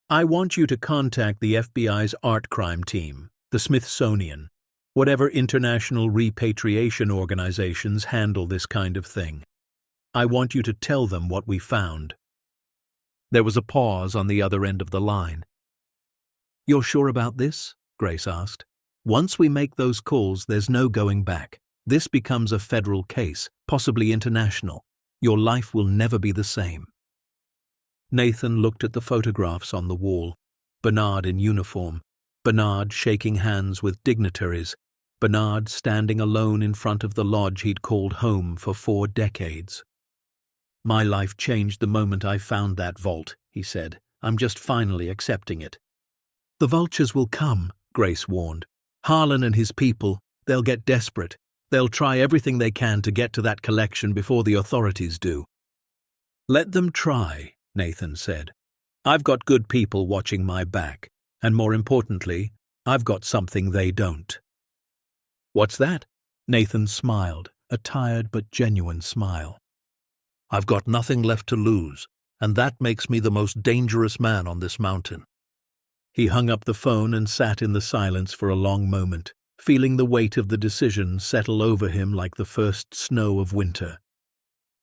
S1: "I want you to contact the FBI's art crime team, the Smithsonian, whatever international repatriation organizations handle this kind of thing. I want you to tell them what we found." There was a pause on the other end of the line. "You're sure about this?" Grace asked. "Once we make those calls, there's no going back. This becomes a federal case, possibly international. Your life will never be the same." Nathan looked at the photographs on the wall. Bernard in uniform, Bernard shaking hands with dignitaries, Bernard standing alone in front of the lodge he'd called home for 4 decades. "My life changed the moment I found that vault," he said. "I'm just finally accepting it." "The vultures will come," Grace warned. "Harlan and his people, they'll get desperate. They'll try everything they can to get to that collection before the authorities do." "Let them try," Nathan said. "I've got good people watching my back, and more importantly, I've got something they don't." "What's that?" Nathan smiled, a tired but genuine smile. "I've got nothing left to lose, and that makes me the most dangerous man on this mountain." He hung up the phone and sat in the silence for a long moment, feeling the weight of the decision settle over him like the first snow of winter.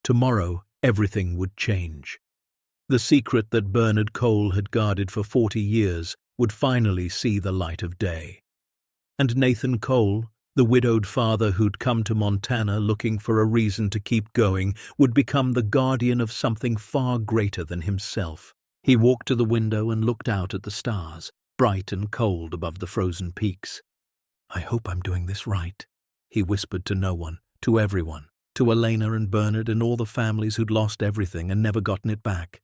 S1: Tomorrow, everything would change. The secret that Bernard Cole had guarded for 40 years would finally see the light of day. And Nathan Cole, the widowed father who'd come to Montana looking for a reason to keep going, would become the guardian of something far greater than himself. He walked to the window and looked out at the stars, bright and cold above the frozen peaks. "I hope I'm doing this right," he whispered to no one, to everyone, to Elena and Bernard and all the families who'd lost everything and never gotten it back.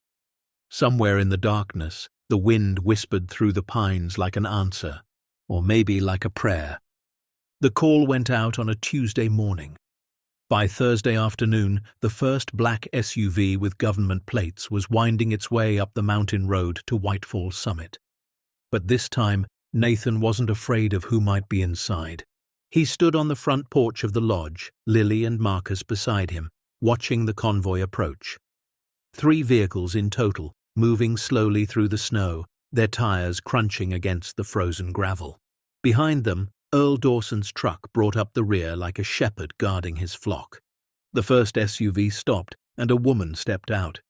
S1: Somewhere in the darkness, the wind whispered through the pines like an answer, or maybe like a prayer. The call went out on a Tuesday morning. By Thursday afternoon, the first black SUV with government plates was winding its way up the mountain road to Whitefall Summit. But this time, Nathan wasn't afraid of who might be inside. He stood on the front porch of the lodge, Lily and Marcus beside him, watching the convoy approach. 3 vehicles in total, moving slowly through the snow, their tires crunching against the frozen gravel. Behind them, Earl Dawson's truck brought up the rear like a shepherd guarding his flock. The first SUV stopped, and a woman stepped out.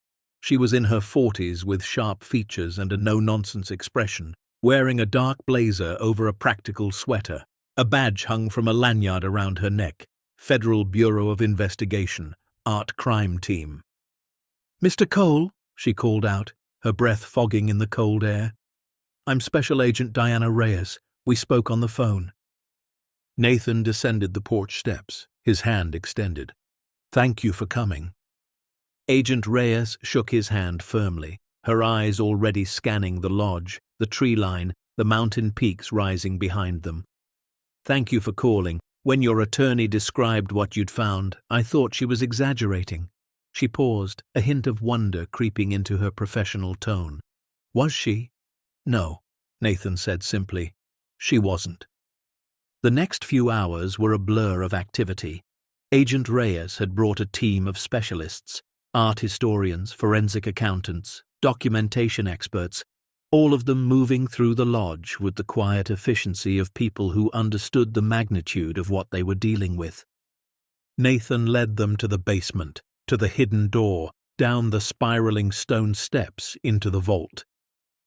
S1: She was in her 40s with sharp features and a no-nonsense expression, wearing a dark blazer over a practical sweater. A badge hung from a lanyard around her neck. Federal Bureau of Investigation, Art Crime Team. "Mr. Cole," she called out, her breath fogging in the cold air. "I'm Special Agent Diana Reyes. We spoke on the phone." Nathan descended the porch steps, his hand extended. "Thank you for coming." Agent Reyes shook his hand firmly, her eyes already scanning the lodge, the tree line, the mountain peaks rising behind them. "Thank you for calling. When your attorney described what you'd found, I thought she was exaggerating." She paused, a hint of wonder creeping into her professional tone. "Was she?" "No," Nathan said simply. "She wasn't." The next few hours were a blur of activity. Agent Reyes had brought a team of specialists, art historians, forensic accountants, documentation experts, all of them moving through the lodge with the quiet efficiency of people who understood the magnitude of what they were dealing with. Nathan led them to the basement, to the hidden door, down the spiraling stone steps into the vault.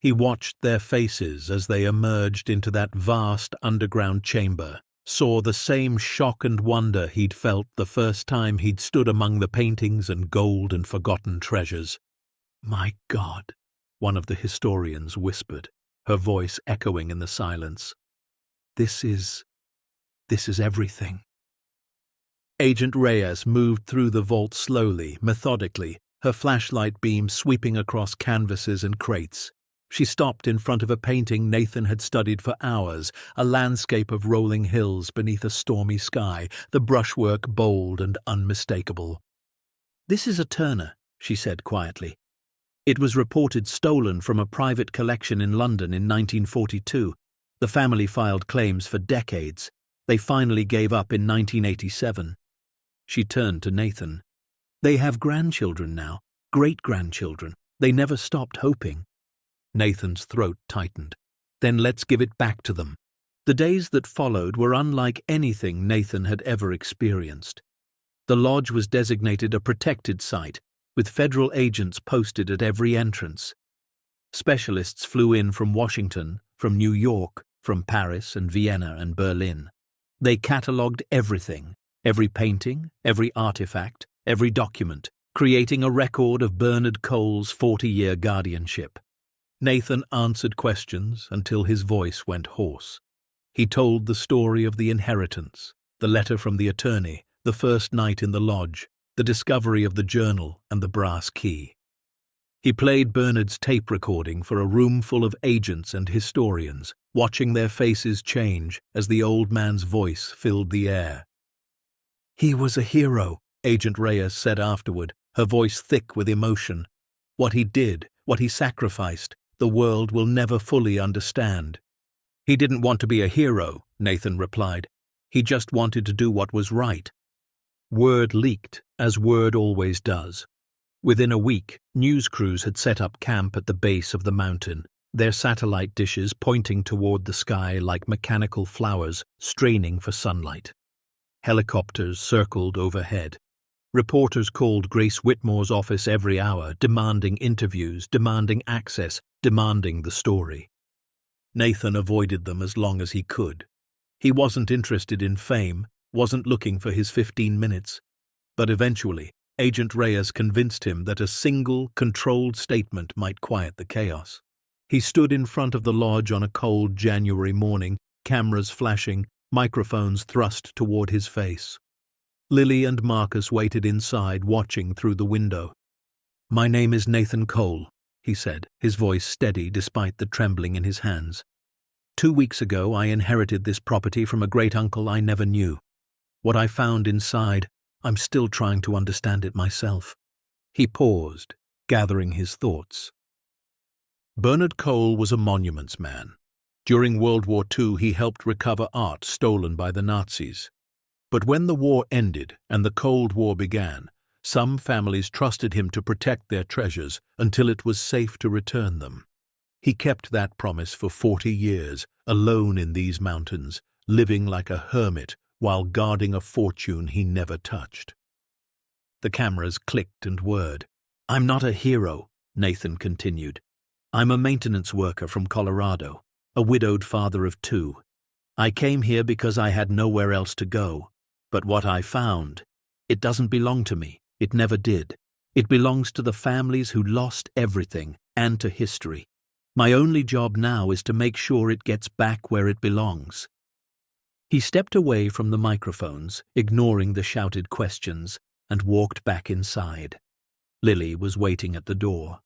S1: He watched their faces as they emerged into that vast underground chamber, saw the same shock and wonder he'd felt the first time he'd stood among the paintings and gold and forgotten treasures. "My God," one of the historians whispered, her voice echoing in the silence. This is everything." Agent Reyes moved through the vault slowly, methodically, her flashlight beam sweeping across canvases and crates. She stopped in front of a painting Nathan had studied for hours, a landscape of rolling hills beneath a stormy sky, the brushwork bold and unmistakable. "This is a Turner," she said quietly. "It was reported stolen from a private collection in London in 1942. The family filed claims for decades. They finally gave up in 1987. She turned to Nathan. "They have grandchildren now, great-grandchildren. They never stopped hoping." Nathan's throat tightened. "Then let's give it back to them." The days that followed were unlike anything Nathan had ever experienced. The lodge was designated a protected site, with federal agents posted at every entrance. Specialists flew in from Washington, from New York, from Paris and Vienna and Berlin. They catalogued everything, every painting, every artifact, every document, creating a record of Bernard Cole's 40-year guardianship. Nathan answered questions until his voice went hoarse. He told the story of the inheritance, the letter from the attorney, the first night in the lodge, the discovery of the journal and the brass key. He played Bernard's tape recording for a room full of agents and historians, watching their faces change as the old man's voice filled the air. "He was a hero," Agent Reyes said afterward, her voice thick with emotion. "What he did, what he sacrificed, the world will never fully understand." "He didn't want to be a hero," Nathan replied. "He just wanted to do what was right." Word leaked, as word always does. Within a week, news crews had set up camp at the base of the mountain, their satellite dishes pointing toward the sky like mechanical flowers straining for sunlight. Helicopters circled overhead. Reporters called Grace Whitmore's office every hour, demanding interviews, demanding access, demanding the story. Nathan avoided them as long as he could. He wasn't interested in fame, wasn't looking for his 15 minutes. But eventually, Agent Reyes convinced him that a single, controlled statement might quiet the chaos. He stood in front of the lodge on a cold January morning, cameras flashing, microphones thrust toward his face. Lily and Marcus waited inside, watching through the window. "My name is Nathan Cole," he said, his voice steady despite the trembling in his hands. 2 weeks ago, I inherited this property from a great-uncle I never knew. What I found inside, I'm still trying to understand it myself." He paused, gathering his thoughts. Bernard Cole was a monuments man. During World War II, he helped recover art stolen by the Nazis. But when the war ended and the Cold War began, some families trusted him to protect their treasures until it was safe to return them. He kept that promise for 40 years, alone in these mountains, living like a hermit while guarding a fortune he never touched. The cameras clicked and whirred. "I'm not a hero," Nathan continued. "I'm a maintenance worker from Colorado, a widowed father of 2. I came here because I had nowhere else to go. But what I found, it doesn't belong to me. It never did. It belongs to the families who lost everything and to history. My only job now is to make sure it gets back where it belongs." He stepped away from the microphones, ignoring the shouted questions, and walked back inside. Lily was waiting at the door.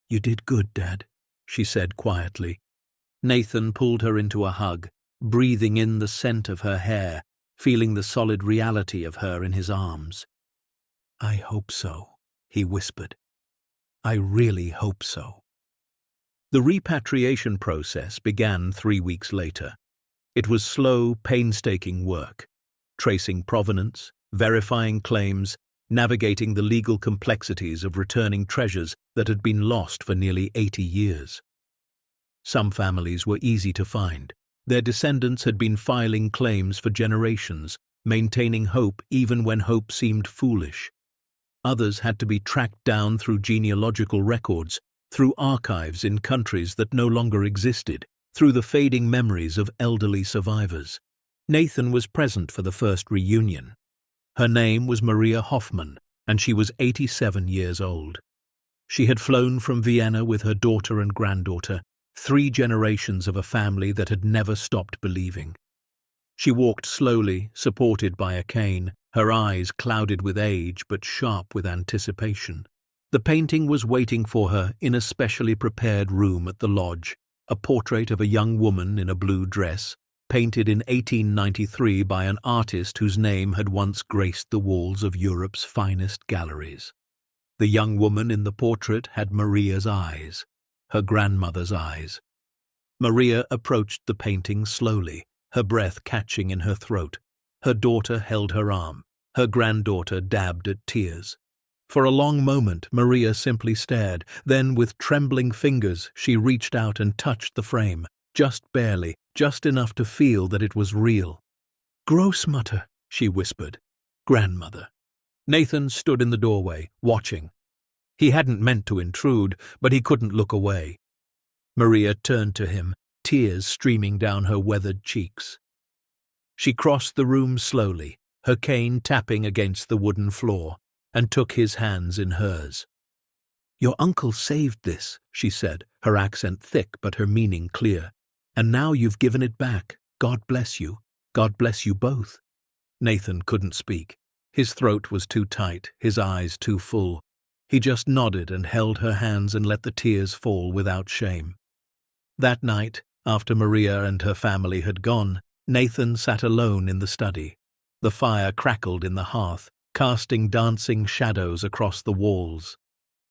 S1: "You did good, Dad," she said quietly. Nathan pulled her into a hug, breathing in the scent of her hair, feeling the solid reality of her in his arms. "I hope so," he whispered. "I really hope so." The repatriation process began 3 weeks later. It was slow, painstaking work, tracing provenance, verifying claims, navigating the legal complexities of returning treasures that had been lost for nearly 80 years. Some families were easy to find. Their descendants had been filing claims for generations, maintaining hope even when hope seemed foolish. Others had to be tracked down through genealogical records, through archives in countries that no longer existed, through the fading memories of elderly survivors. Nathan was present for the first reunion. Her name was Maria Hoffman, and she was 87 years old. She had flown from Vienna with her daughter and granddaughter, 3 generations of a family that had never stopped believing. She walked slowly, supported by a cane, her eyes clouded with age but sharp with anticipation. The painting was waiting for her in a specially prepared room at the lodge, a portrait of a young woman in a blue dress, painted in 1893 by an artist whose name had once graced the walls of Europe's finest galleries. The young woman in the portrait had Maria's eyes, her grandmother's eyes. Maria approached the painting slowly, her breath catching in her throat. Her daughter held her arm. Her granddaughter dabbed at tears. For a long moment, Maria simply stared. Then, with trembling fingers, she reached out and touched the frame, just barely, just enough to feel that it was real. "Großmutter," she whispered. "Grandmother." Nathan stood in the doorway, watching. He hadn't meant to intrude, but he couldn't look away. Maria turned to him, tears streaming down her weathered cheeks. She crossed the room slowly, her cane tapping against the wooden floor, and took his hands in hers. "Your uncle saved this," she said, her accent thick but her meaning clear. "And now you've given it back. God bless you. God bless you both." Nathan couldn't speak. His throat was too tight, his eyes too full. He just nodded and held her hands and let the tears fall without shame. That night, after Maria and her family had gone, Nathan sat alone in the study. The fire crackled in the hearth, casting dancing shadows across the walls.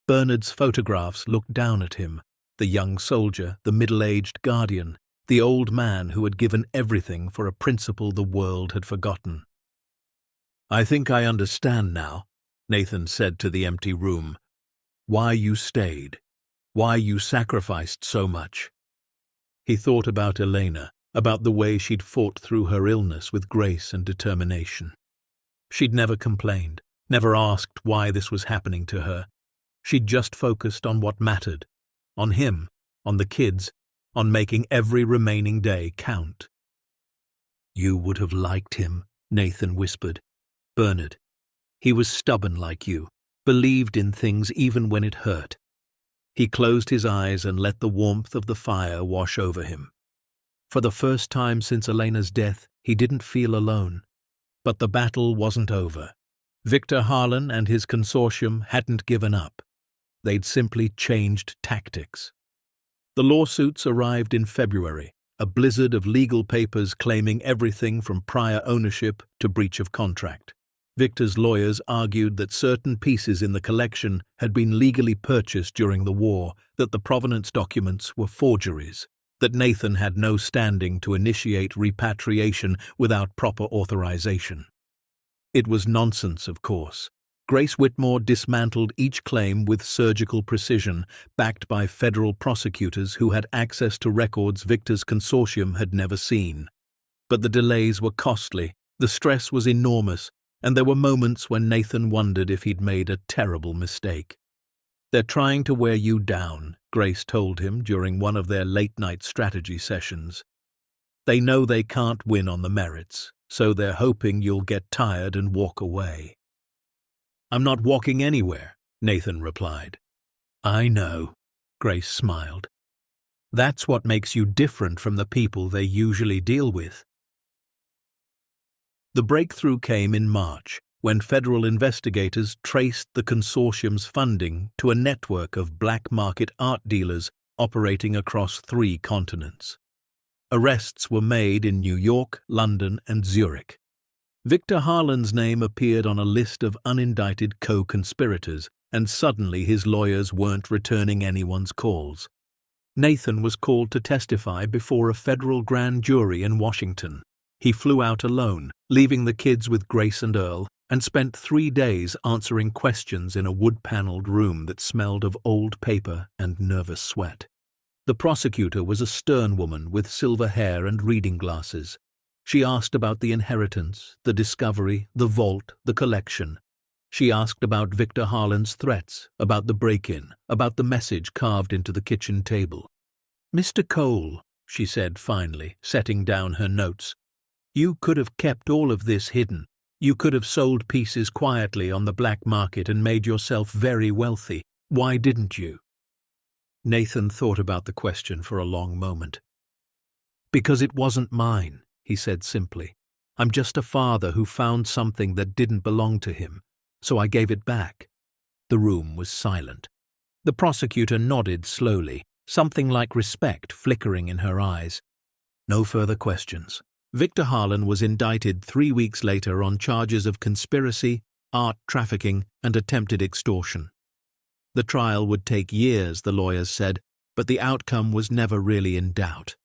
S1: Bernard's photographs looked down at him, the young soldier, the middle-aged guardian, the old man who had given everything for a principle the world had forgotten. "I think I understand now," Nathan said to the empty room. "Why you stayed. Why you sacrificed so much." He thought about Elena, about the way she'd fought through her illness with grace and determination. She'd never complained, never asked why this was happening to her. She'd just focused on what mattered, on him, on the kids, on making every remaining day count. "You would have liked him," Nathan whispered. "Bernard. He was stubborn like you, believed in things even when it hurt." He closed his eyes and let the warmth of the fire wash over him. For the first time since Elena's death, he didn't feel alone. But the battle wasn't over. Victor Harlan and his consortium hadn't given up. They'd simply changed tactics. The lawsuits arrived in February, a blizzard of legal papers claiming everything from prior ownership to breach of contract. Victor's lawyers argued that certain pieces in the collection had been legally purchased during the war, that the provenance documents were forgeries, that Nathan had no standing to initiate repatriation without proper authorization. It was nonsense, of course. Grace Whitmore dismantled each claim with surgical precision, backed by federal prosecutors who had access to records Victor's consortium had never seen. But the delays were costly, the stress was enormous, and there were moments when Nathan wondered if he'd made a terrible mistake. "They're trying to wear you down," Grace told him during one of their late-night strategy sessions. "They know they can't win on the merits, so they're hoping you'll get tired and walk away." "I'm not walking anywhere," Nathan replied. "I know," Grace smiled. "That's what makes you different from the people they usually deal with." The breakthrough came in March, when federal investigators traced the consortium's funding to a network of black-market art dealers operating across 3 continents. Arrests were made in New York, London, and Zurich. Victor Harlan's name appeared on a list of unindicted co-conspirators, and suddenly his lawyers weren't returning anyone's calls. Nathan was called to testify before a federal grand jury in Washington. He flew out alone, leaving the kids with Grace and Earl, and spent 3 days answering questions in a wood-paneled room that smelled of old paper and nervous sweat. The prosecutor was a stern woman with silver hair and reading glasses. She asked about the inheritance, the discovery, the vault, the collection. She asked about Victor Harlan's threats, about the break-in, about the message carved into the kitchen table. "Mr. Cole," she said finally, setting down her notes, "you could have kept all of this hidden. You could have sold pieces quietly on the black market and made yourself very wealthy. Why didn't you?" Nathan thought about the question for a long moment. "Because it wasn't mine," he said simply. "I'm just a father who found something that didn't belong to him, so I gave it back." The room was silent. The prosecutor nodded slowly, something like respect flickering in her eyes. No further questions. Victor Harlan was indicted 3 weeks later on charges of conspiracy, art trafficking, and attempted extortion. The trial would take years, the lawyers said, but the outcome was never really in doubt.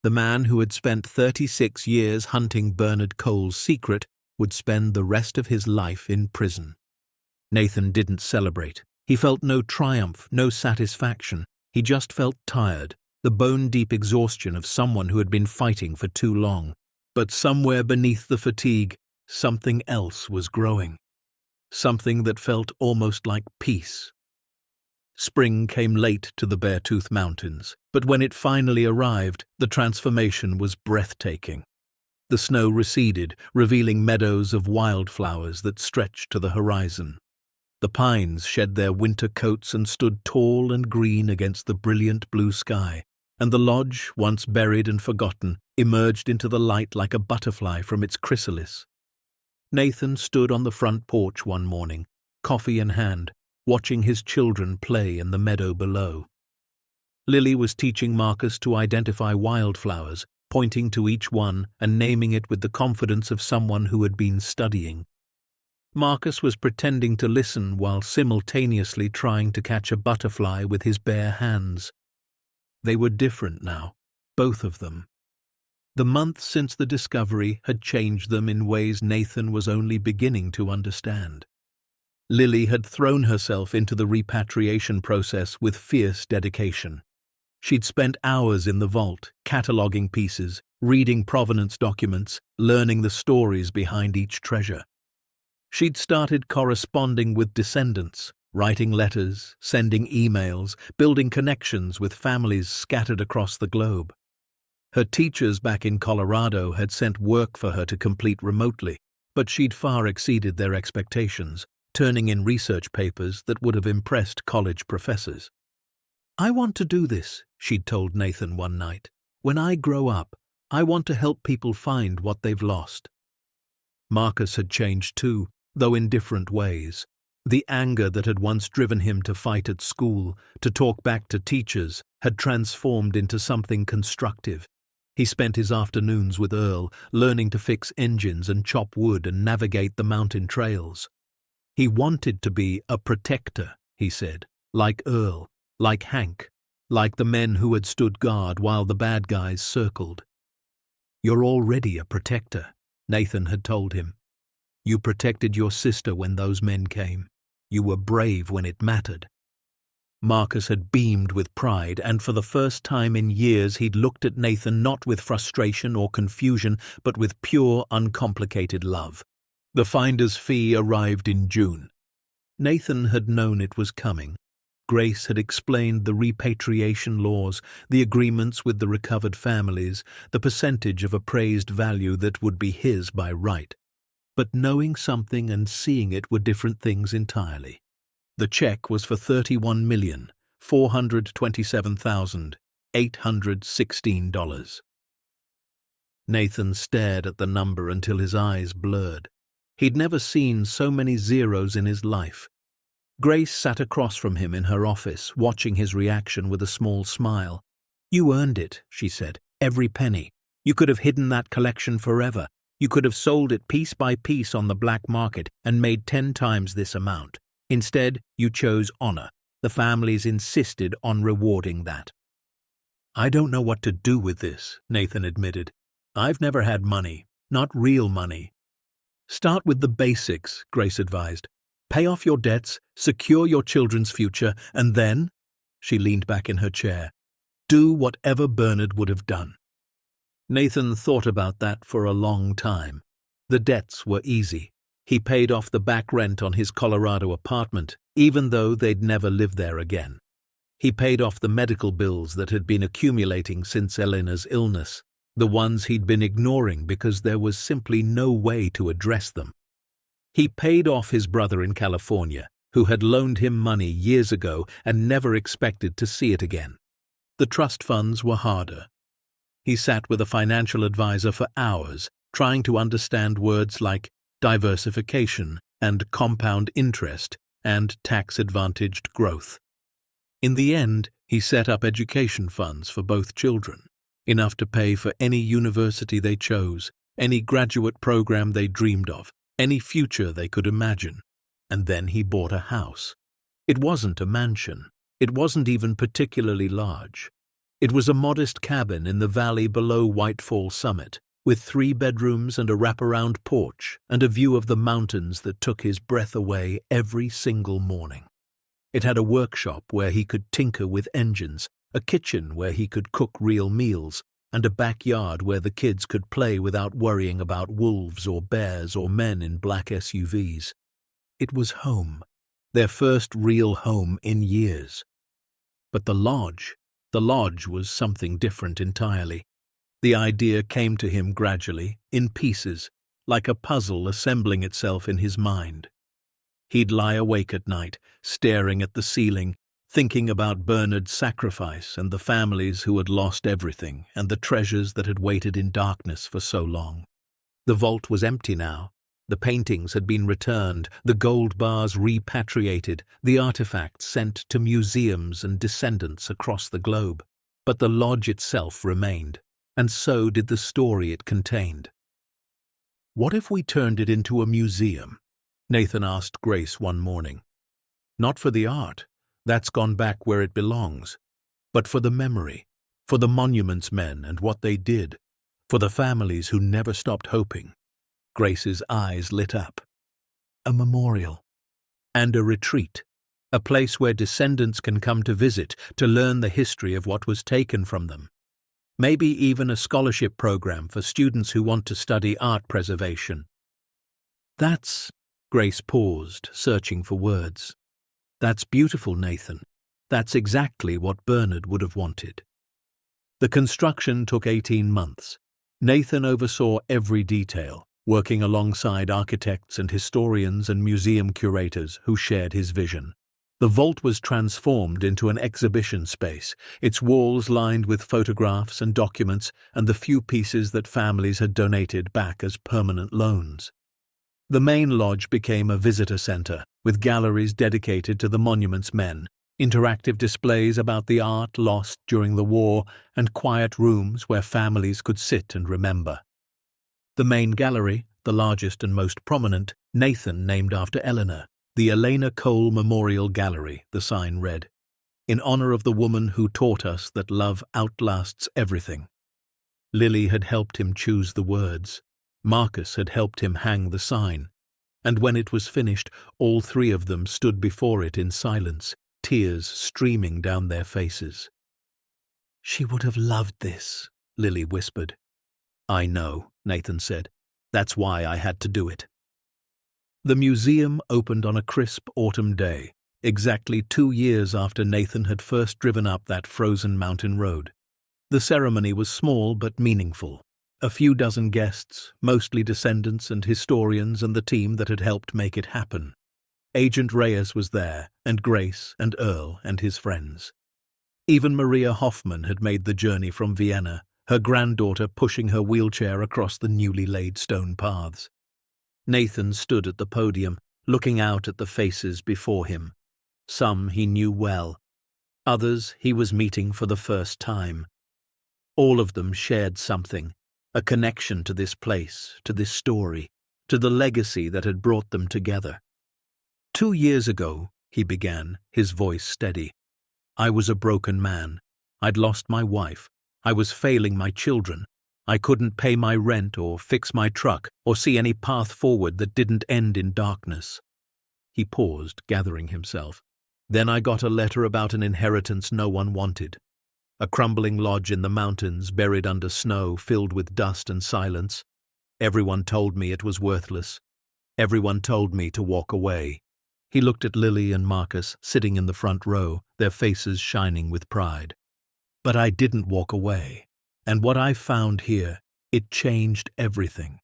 S1: The man who had spent 36 years hunting Bernard Cole's secret would spend the rest of his life in prison. Nathan didn't celebrate. He felt no triumph, no satisfaction. He just felt tired, the bone-deep exhaustion of someone who had been fighting for too long. But somewhere beneath the fatigue, something else was growing. Something that felt almost like peace. Spring came late to the Beartooth Mountains, but when it finally arrived, the transformation was breathtaking. The snow receded, revealing meadows of wildflowers that stretched to the horizon. The pines shed their winter coats and stood tall and green against the brilliant blue sky, and the lodge, once buried and forgotten, emerged into the light like a butterfly from its chrysalis. Nathan stood on the front porch one morning, coffee in hand, watching his children play in the meadow below. Lily was teaching Marcus to identify wildflowers, pointing to each one and naming it with the confidence of someone who had been studying. Marcus was pretending to listen while simultaneously trying to catch a butterfly with his bare hands. They were different now, both of them. The months since the discovery had changed them in ways Nathan was only beginning to understand. Lily had thrown herself into the repatriation process with fierce dedication. She'd spent hours in the vault, cataloguing pieces, reading provenance documents, learning the stories behind each treasure. She'd started corresponding with descendants, writing letters, sending emails, building connections with families scattered across the globe. Her teachers back in Colorado had sent work for her to complete remotely, but she'd far exceeded their expectations, turning in research papers that would have impressed college professors. "I want to do this," she'd told Nathan one night. "When I grow up, I want to help people find what they've lost." Marcus had changed too, though in different ways. The anger that had once driven him to fight at school, to talk back to teachers, had transformed into something constructive. He spent his afternoons with Earl, learning to fix engines and chop wood and navigate the mountain trails. He wanted to be a protector, he said, like Earl, like Hank, like the men who had stood guard while the bad guys circled. "You're already a protector," Nathan had told him. "You protected your sister when those men came. You were brave when it mattered." Marcus had beamed with pride, and for the first time in years he'd looked at Nathan not with frustration or confusion, but with pure, uncomplicated love. The finder's fee arrived in June. Nathan had known it was coming. Grace had explained the repatriation laws, the agreements with the recovered families, the percentage of appraised value that would be his by right. But knowing something and seeing it were different things entirely. The check was for $31,427,816. Nathan stared at the number until his eyes blurred. He'd never seen so many zeros in his life. Grace sat across from him in her office, watching his reaction with a small smile. "You earned it," she said, "every penny. You could have hidden that collection forever. You could have sold it piece by piece on the black market and made 10 times this amount. Instead, you chose honor. The families insisted on rewarding that." "I don't know what to do with this," Nathan admitted. "I've never had money, not real money." "Start with the basics," Grace advised. "Pay off your debts, secure your children's future, and then," she leaned back in her chair, "do whatever Bernard would have done." Nathan thought about that for a long time. The debts were easy. He paid off the back rent on his Colorado apartment, even though they'd never live there again. He paid off the medical bills that had been accumulating since Elena's illness, the ones he'd been ignoring because there was simply no way to address them. He paid off his brother in California, who had loaned him money years ago and never expected to see it again. The trust funds were harder. He sat with a financial advisor for hours, trying to understand words like diversification and compound interest and tax-advantaged growth. In the end, he set up education funds for both children. enough to pay for any university they chose, any graduate program they dreamed of, any future they could imagine. And then he bought a house. It wasn't a mansion. It wasn't even particularly large. It was a modest cabin in the valley below Whitefall Summit, with 3 bedrooms and a wraparound porch and a view of the mountains that took his breath away every single morning. It had a workshop where he could tinker with engines, a kitchen where he could cook real meals, and a backyard where the kids could play without worrying about wolves or bears or men in black SUVs. It was home, their first real home in years. But the lodge was something different entirely. The idea came to him gradually, in pieces, like a puzzle assembling itself in his mind. He'd lie awake at night, staring at the ceiling, thinking about Bernard's sacrifice and the families who had lost everything and the treasures that had waited in darkness for so long. The vault was empty now. The paintings had been returned, the gold bars repatriated, the artifacts sent to museums and descendants across the globe. But the lodge itself remained, and so did the story it contained. "What if we turned it into a museum?" Nathan asked Grace one morning. "Not for the art, that's gone back where it belongs, but for the memory, for the monuments men and what they did, for the families who never stopped hoping." Grace's eyes lit up. "A memorial. And a retreat. A place where descendants can come to visit, to learn the history of what was taken from them. Maybe even a scholarship program for students who want to study art preservation." Grace paused, searching for words. "That's beautiful, Nathan. That's exactly what Bernard would have wanted." The construction took 18 months. Nathan oversaw every detail, working alongside architects and historians and museum curators who shared his vision. The vault was transformed into an exhibition space, its walls lined with photographs and documents and the few pieces that families had donated back as permanent loans. The main lodge became a visitor center, with galleries dedicated to the monuments men, interactive displays about the art lost during the war, and quiet rooms where families could sit and remember. The main gallery, the largest and most prominent, Nathan named after Eleanor, the Elena Cole Memorial Gallery, the sign read, "In honor of the woman who taught us that love outlasts everything." Lily had helped him choose the words. Marcus had helped him hang the sign. And when it was finished, all 3 of them stood before it in silence, tears streaming down their faces. "She would have loved this," Lily whispered. "I know," Nathan said. "That's why I had to do it." The museum opened on a crisp autumn day, exactly 2 years after Nathan had first driven up that frozen mountain road. The ceremony was small but meaningful. A few dozen guests, mostly descendants and historians and the team that had helped make it happen. Agent Reyes was there, and Grace and Earl and his friends. Even Maria Hoffman had made the journey from Vienna, her granddaughter pushing her wheelchair across the newly laid stone paths. Nathan stood at the podium, looking out at the faces before him. Some he knew well. Others he was meeting for the first time. All of them shared something, a connection to this place, to this story, to the legacy that had brought them together. 2 years ago, he began, his voice steady. I was a broken man. I'd lost my wife. I was failing my children. I couldn't pay my rent or fix my truck or see any path forward that didn't end in darkness. He paused, gathering himself. Then I got a letter about an inheritance no one wanted. A crumbling lodge in the mountains buried under snow filled with dust and silence. Everyone told me it was worthless. Everyone told me to walk away. He looked at Lily and Marcus sitting in the front row, their faces shining with pride. But I didn't walk away. And what I found here, it changed everything.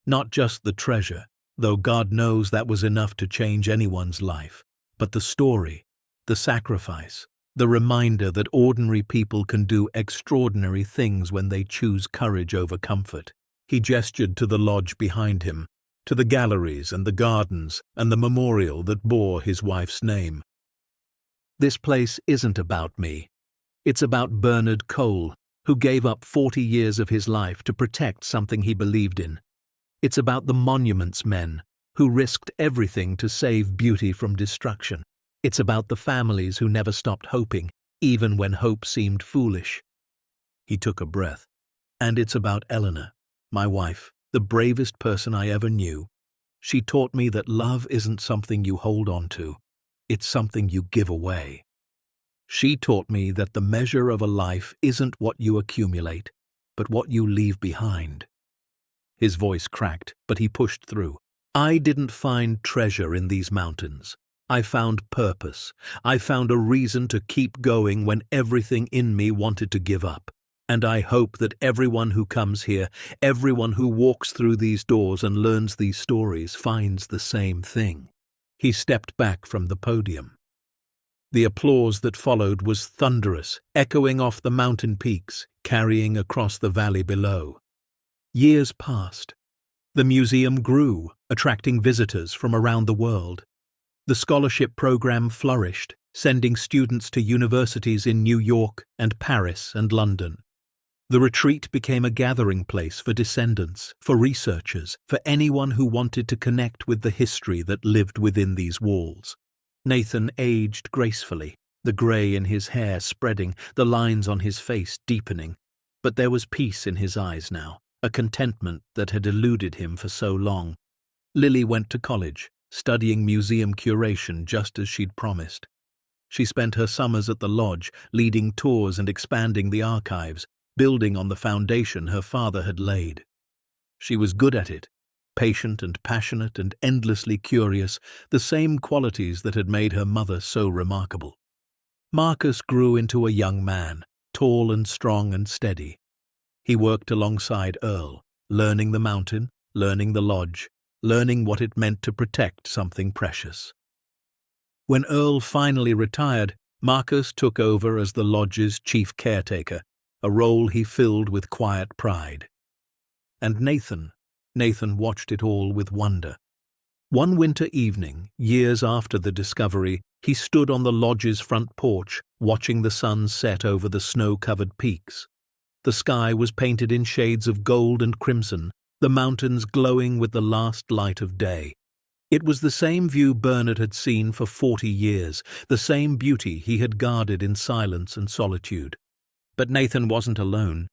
S1: Not just the treasure, though God knows that was enough to change anyone's life, but the story, the sacrifice, the reminder that ordinary people can do extraordinary things when they choose courage over comfort. He gestured to the lodge behind him, to the galleries and the gardens and the memorial that bore his wife's name. This place isn't about me. It's about Bernard Cole, who gave up 40 years of his life to protect something he believed in. It's about the monuments men who risked everything to save beauty from destruction. It's about the families who never stopped hoping, even when hope seemed foolish. He took a breath. And it's about Eleanor, my wife, the bravest person I ever knew. She taught me that love isn't something you hold on to. It's something you give away. She taught me that the measure of a life isn't what you accumulate, but what you leave behind. His voice cracked, but he pushed through. I didn't find treasure in these mountains. I found purpose. I found a reason to keep going when everything in me wanted to give up. And I hope that everyone who comes here, everyone who walks through these doors and learns these stories finds the same thing. He stepped back from the podium. The applause that followed was thunderous, echoing off the mountain peaks, carrying across the valley below. Years passed. The museum grew, attracting visitors from around the world. The scholarship program flourished, sending students to universities in New York and Paris and London. The retreat became a gathering place for descendants, for researchers, for anyone who wanted to connect with the history that lived within these walls. Nathan aged gracefully, the grey in his hair spreading, the lines on his face deepening. But there was peace in his eyes now, a contentment that had eluded him for so long. Lily went to college, studying museum curation just as she'd promised. She spent her summers at the lodge, leading tours and expanding the archives, building on the foundation her father had laid. She was good at it, patient and passionate and endlessly curious, the same qualities that had made her mother so remarkable. Marcus grew into a young man, tall and strong and steady. He worked alongside Earl, learning the mountain, learning the lodge, learning what it meant to protect something precious. When Earl finally retired, Marcus took over as the lodge's chief caretaker, a role he filled with quiet pride. And Nathan watched it all with wonder. One winter evening, years after the discovery, he stood on the lodge's front porch, watching the sun set over the snow-covered peaks. The sky was painted in shades of gold and crimson, the mountains glowing with the last light of day. It was the same view Bernard had seen for 40 years, the same beauty he had guarded in silence and solitude. But Nathan wasn't alone.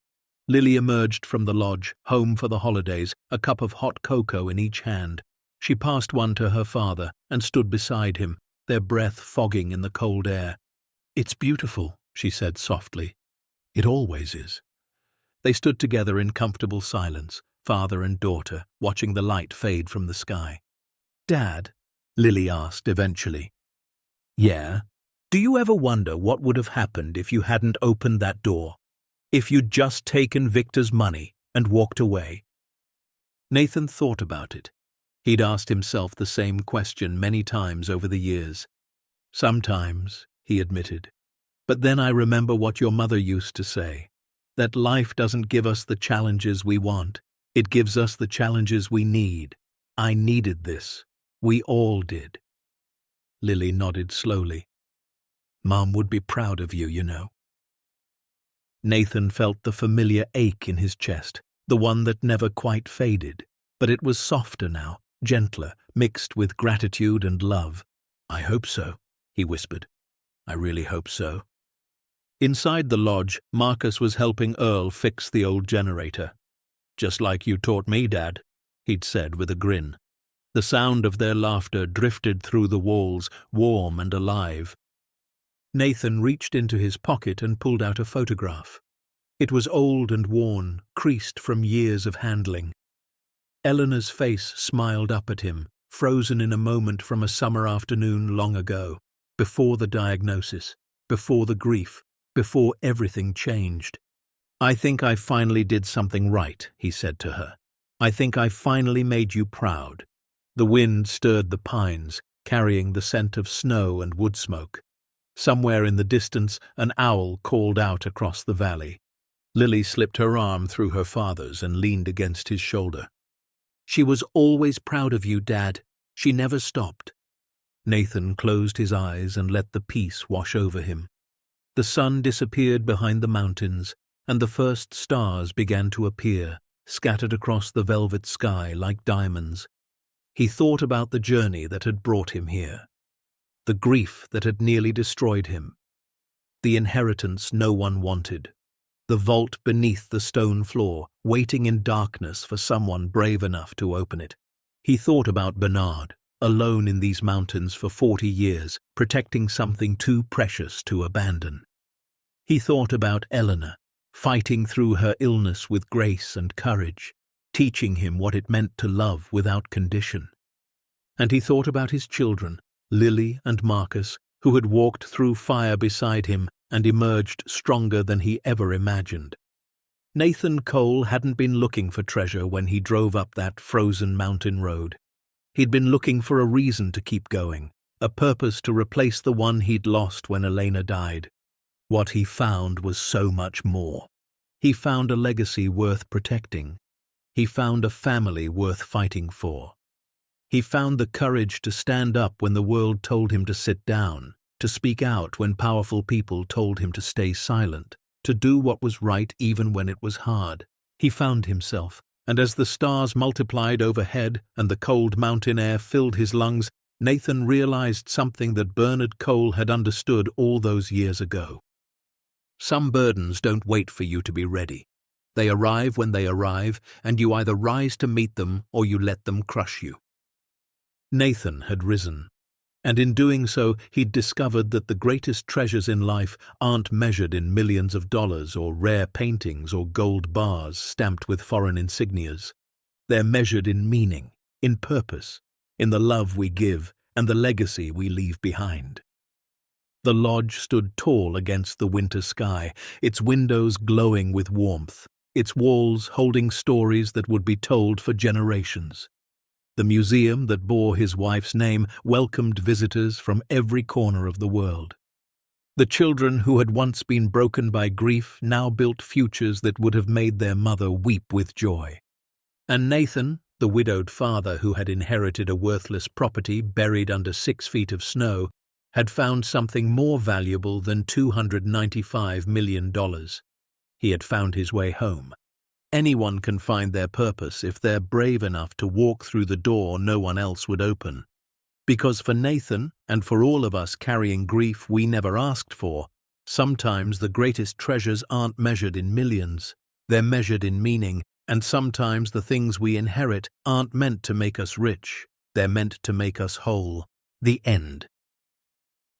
S1: Lily emerged from the lodge, home for the holidays, a cup of hot cocoa in each hand. She passed one to her father and stood beside him, their breath fogging in the cold air. "It's beautiful," she said softly. "It always is." They stood together in comfortable silence, father and daughter, watching the light fade from the sky. "Dad," Lily asked eventually. "Yeah? Do you ever wonder what would have happened if you hadn't opened that door? If you'd just taken Victor's money and walked away?" Nathan thought about it. He'd asked himself the same question many times over the years. "Sometimes," he admitted. "But then I remember what your mother used to say, that life doesn't give us the challenges we want. It gives us the challenges we need. I needed this. We all did." Lily nodded slowly. "Mom would be proud of you, you know." Nathan felt the familiar ache in his chest, the one that never quite faded, but it was softer now, gentler, mixed with gratitude and love. "I hope so," he whispered. "I really hope so." Inside the lodge, Marcus was helping Earl fix the old generator. "Just like you taught me, Dad," he'd said with a grin. The sound of their laughter drifted through the walls, warm and alive. Nathan reached into his pocket and pulled out a photograph. It was old and worn, creased from years of handling. Eleanor's face smiled up at him, frozen in a moment from a summer afternoon long ago, before the diagnosis, before the grief, before everything changed. "I think I finally did something right," he said to her. "I think I finally made you proud." The wind stirred the pines, carrying the scent of snow and wood smoke. Somewhere in the distance, an owl called out across the valley. Lily slipped her arm through her father's and leaned against his shoulder. "She was always proud of you, Dad. She never stopped." Nathan closed his eyes and let the peace wash over him. The sun disappeared behind the mountains, and the first stars began to appear, scattered across the velvet sky like diamonds. He thought about the journey that had brought him here, the grief that had nearly destroyed him, the inheritance no one wanted, the vault beneath the stone floor, waiting in darkness for someone brave enough to open it. He thought about Bernard, alone in these mountains for 40 years, protecting something too precious to abandon. He thought about Eleanor, fighting through her illness with grace and courage, teaching him what it meant to love without condition. And he thought about his children, Lily and Marcus, who had walked through fire beside him and emerged stronger than he ever imagined. Nathan Cole hadn't been looking for treasure when he drove up that frozen mountain road. He'd been looking for a reason to keep going, a purpose to replace the one he'd lost when Elena died. What he found was so much more. He found a legacy worth protecting. He found a family worth fighting for. He found the courage to stand up when the world told him to sit down, to speak out when powerful people told him to stay silent, to do what was right even when it was hard. He found himself, and as the stars multiplied overhead and the cold mountain air filled his lungs, Nathan realized something that Bernard Cole had understood all those years ago. Some burdens don't wait for you to be ready. They arrive when they arrive, and you either rise to meet them or you let them crush you. Nathan had risen, and in doing so he'd discovered that the greatest treasures in life aren't measured in millions of dollars or rare paintings or gold bars stamped with foreign insignias. They're measured in meaning, in purpose, in the love we give and the legacy we leave behind. The lodge stood tall against the winter sky, its windows glowing with warmth, its walls holding stories that would be told for generations. The museum that bore his wife's name welcomed visitors from every corner of the world. The children who had once been broken by grief now built futures that would have made their mother weep with joy. And Nathan, the widowed father who had inherited a worthless property buried under 6 feet of snow, had found something more valuable than $295 million. He had found his way home. Anyone can find their purpose if they're brave enough to walk through the door no one else would open. Because for Nathan, and for all of us carrying grief we never asked for, sometimes the greatest treasures aren't measured in millions. They're measured in meaning, and sometimes the things we inherit aren't meant to make us rich. They're meant to make us whole. The end.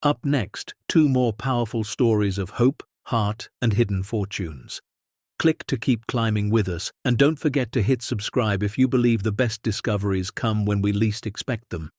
S1: Up next, 2 more powerful stories of hope, heart, and hidden fortunes. Click to keep climbing with us, and don't forget to hit subscribe if you believe the best discoveries come when we least expect them.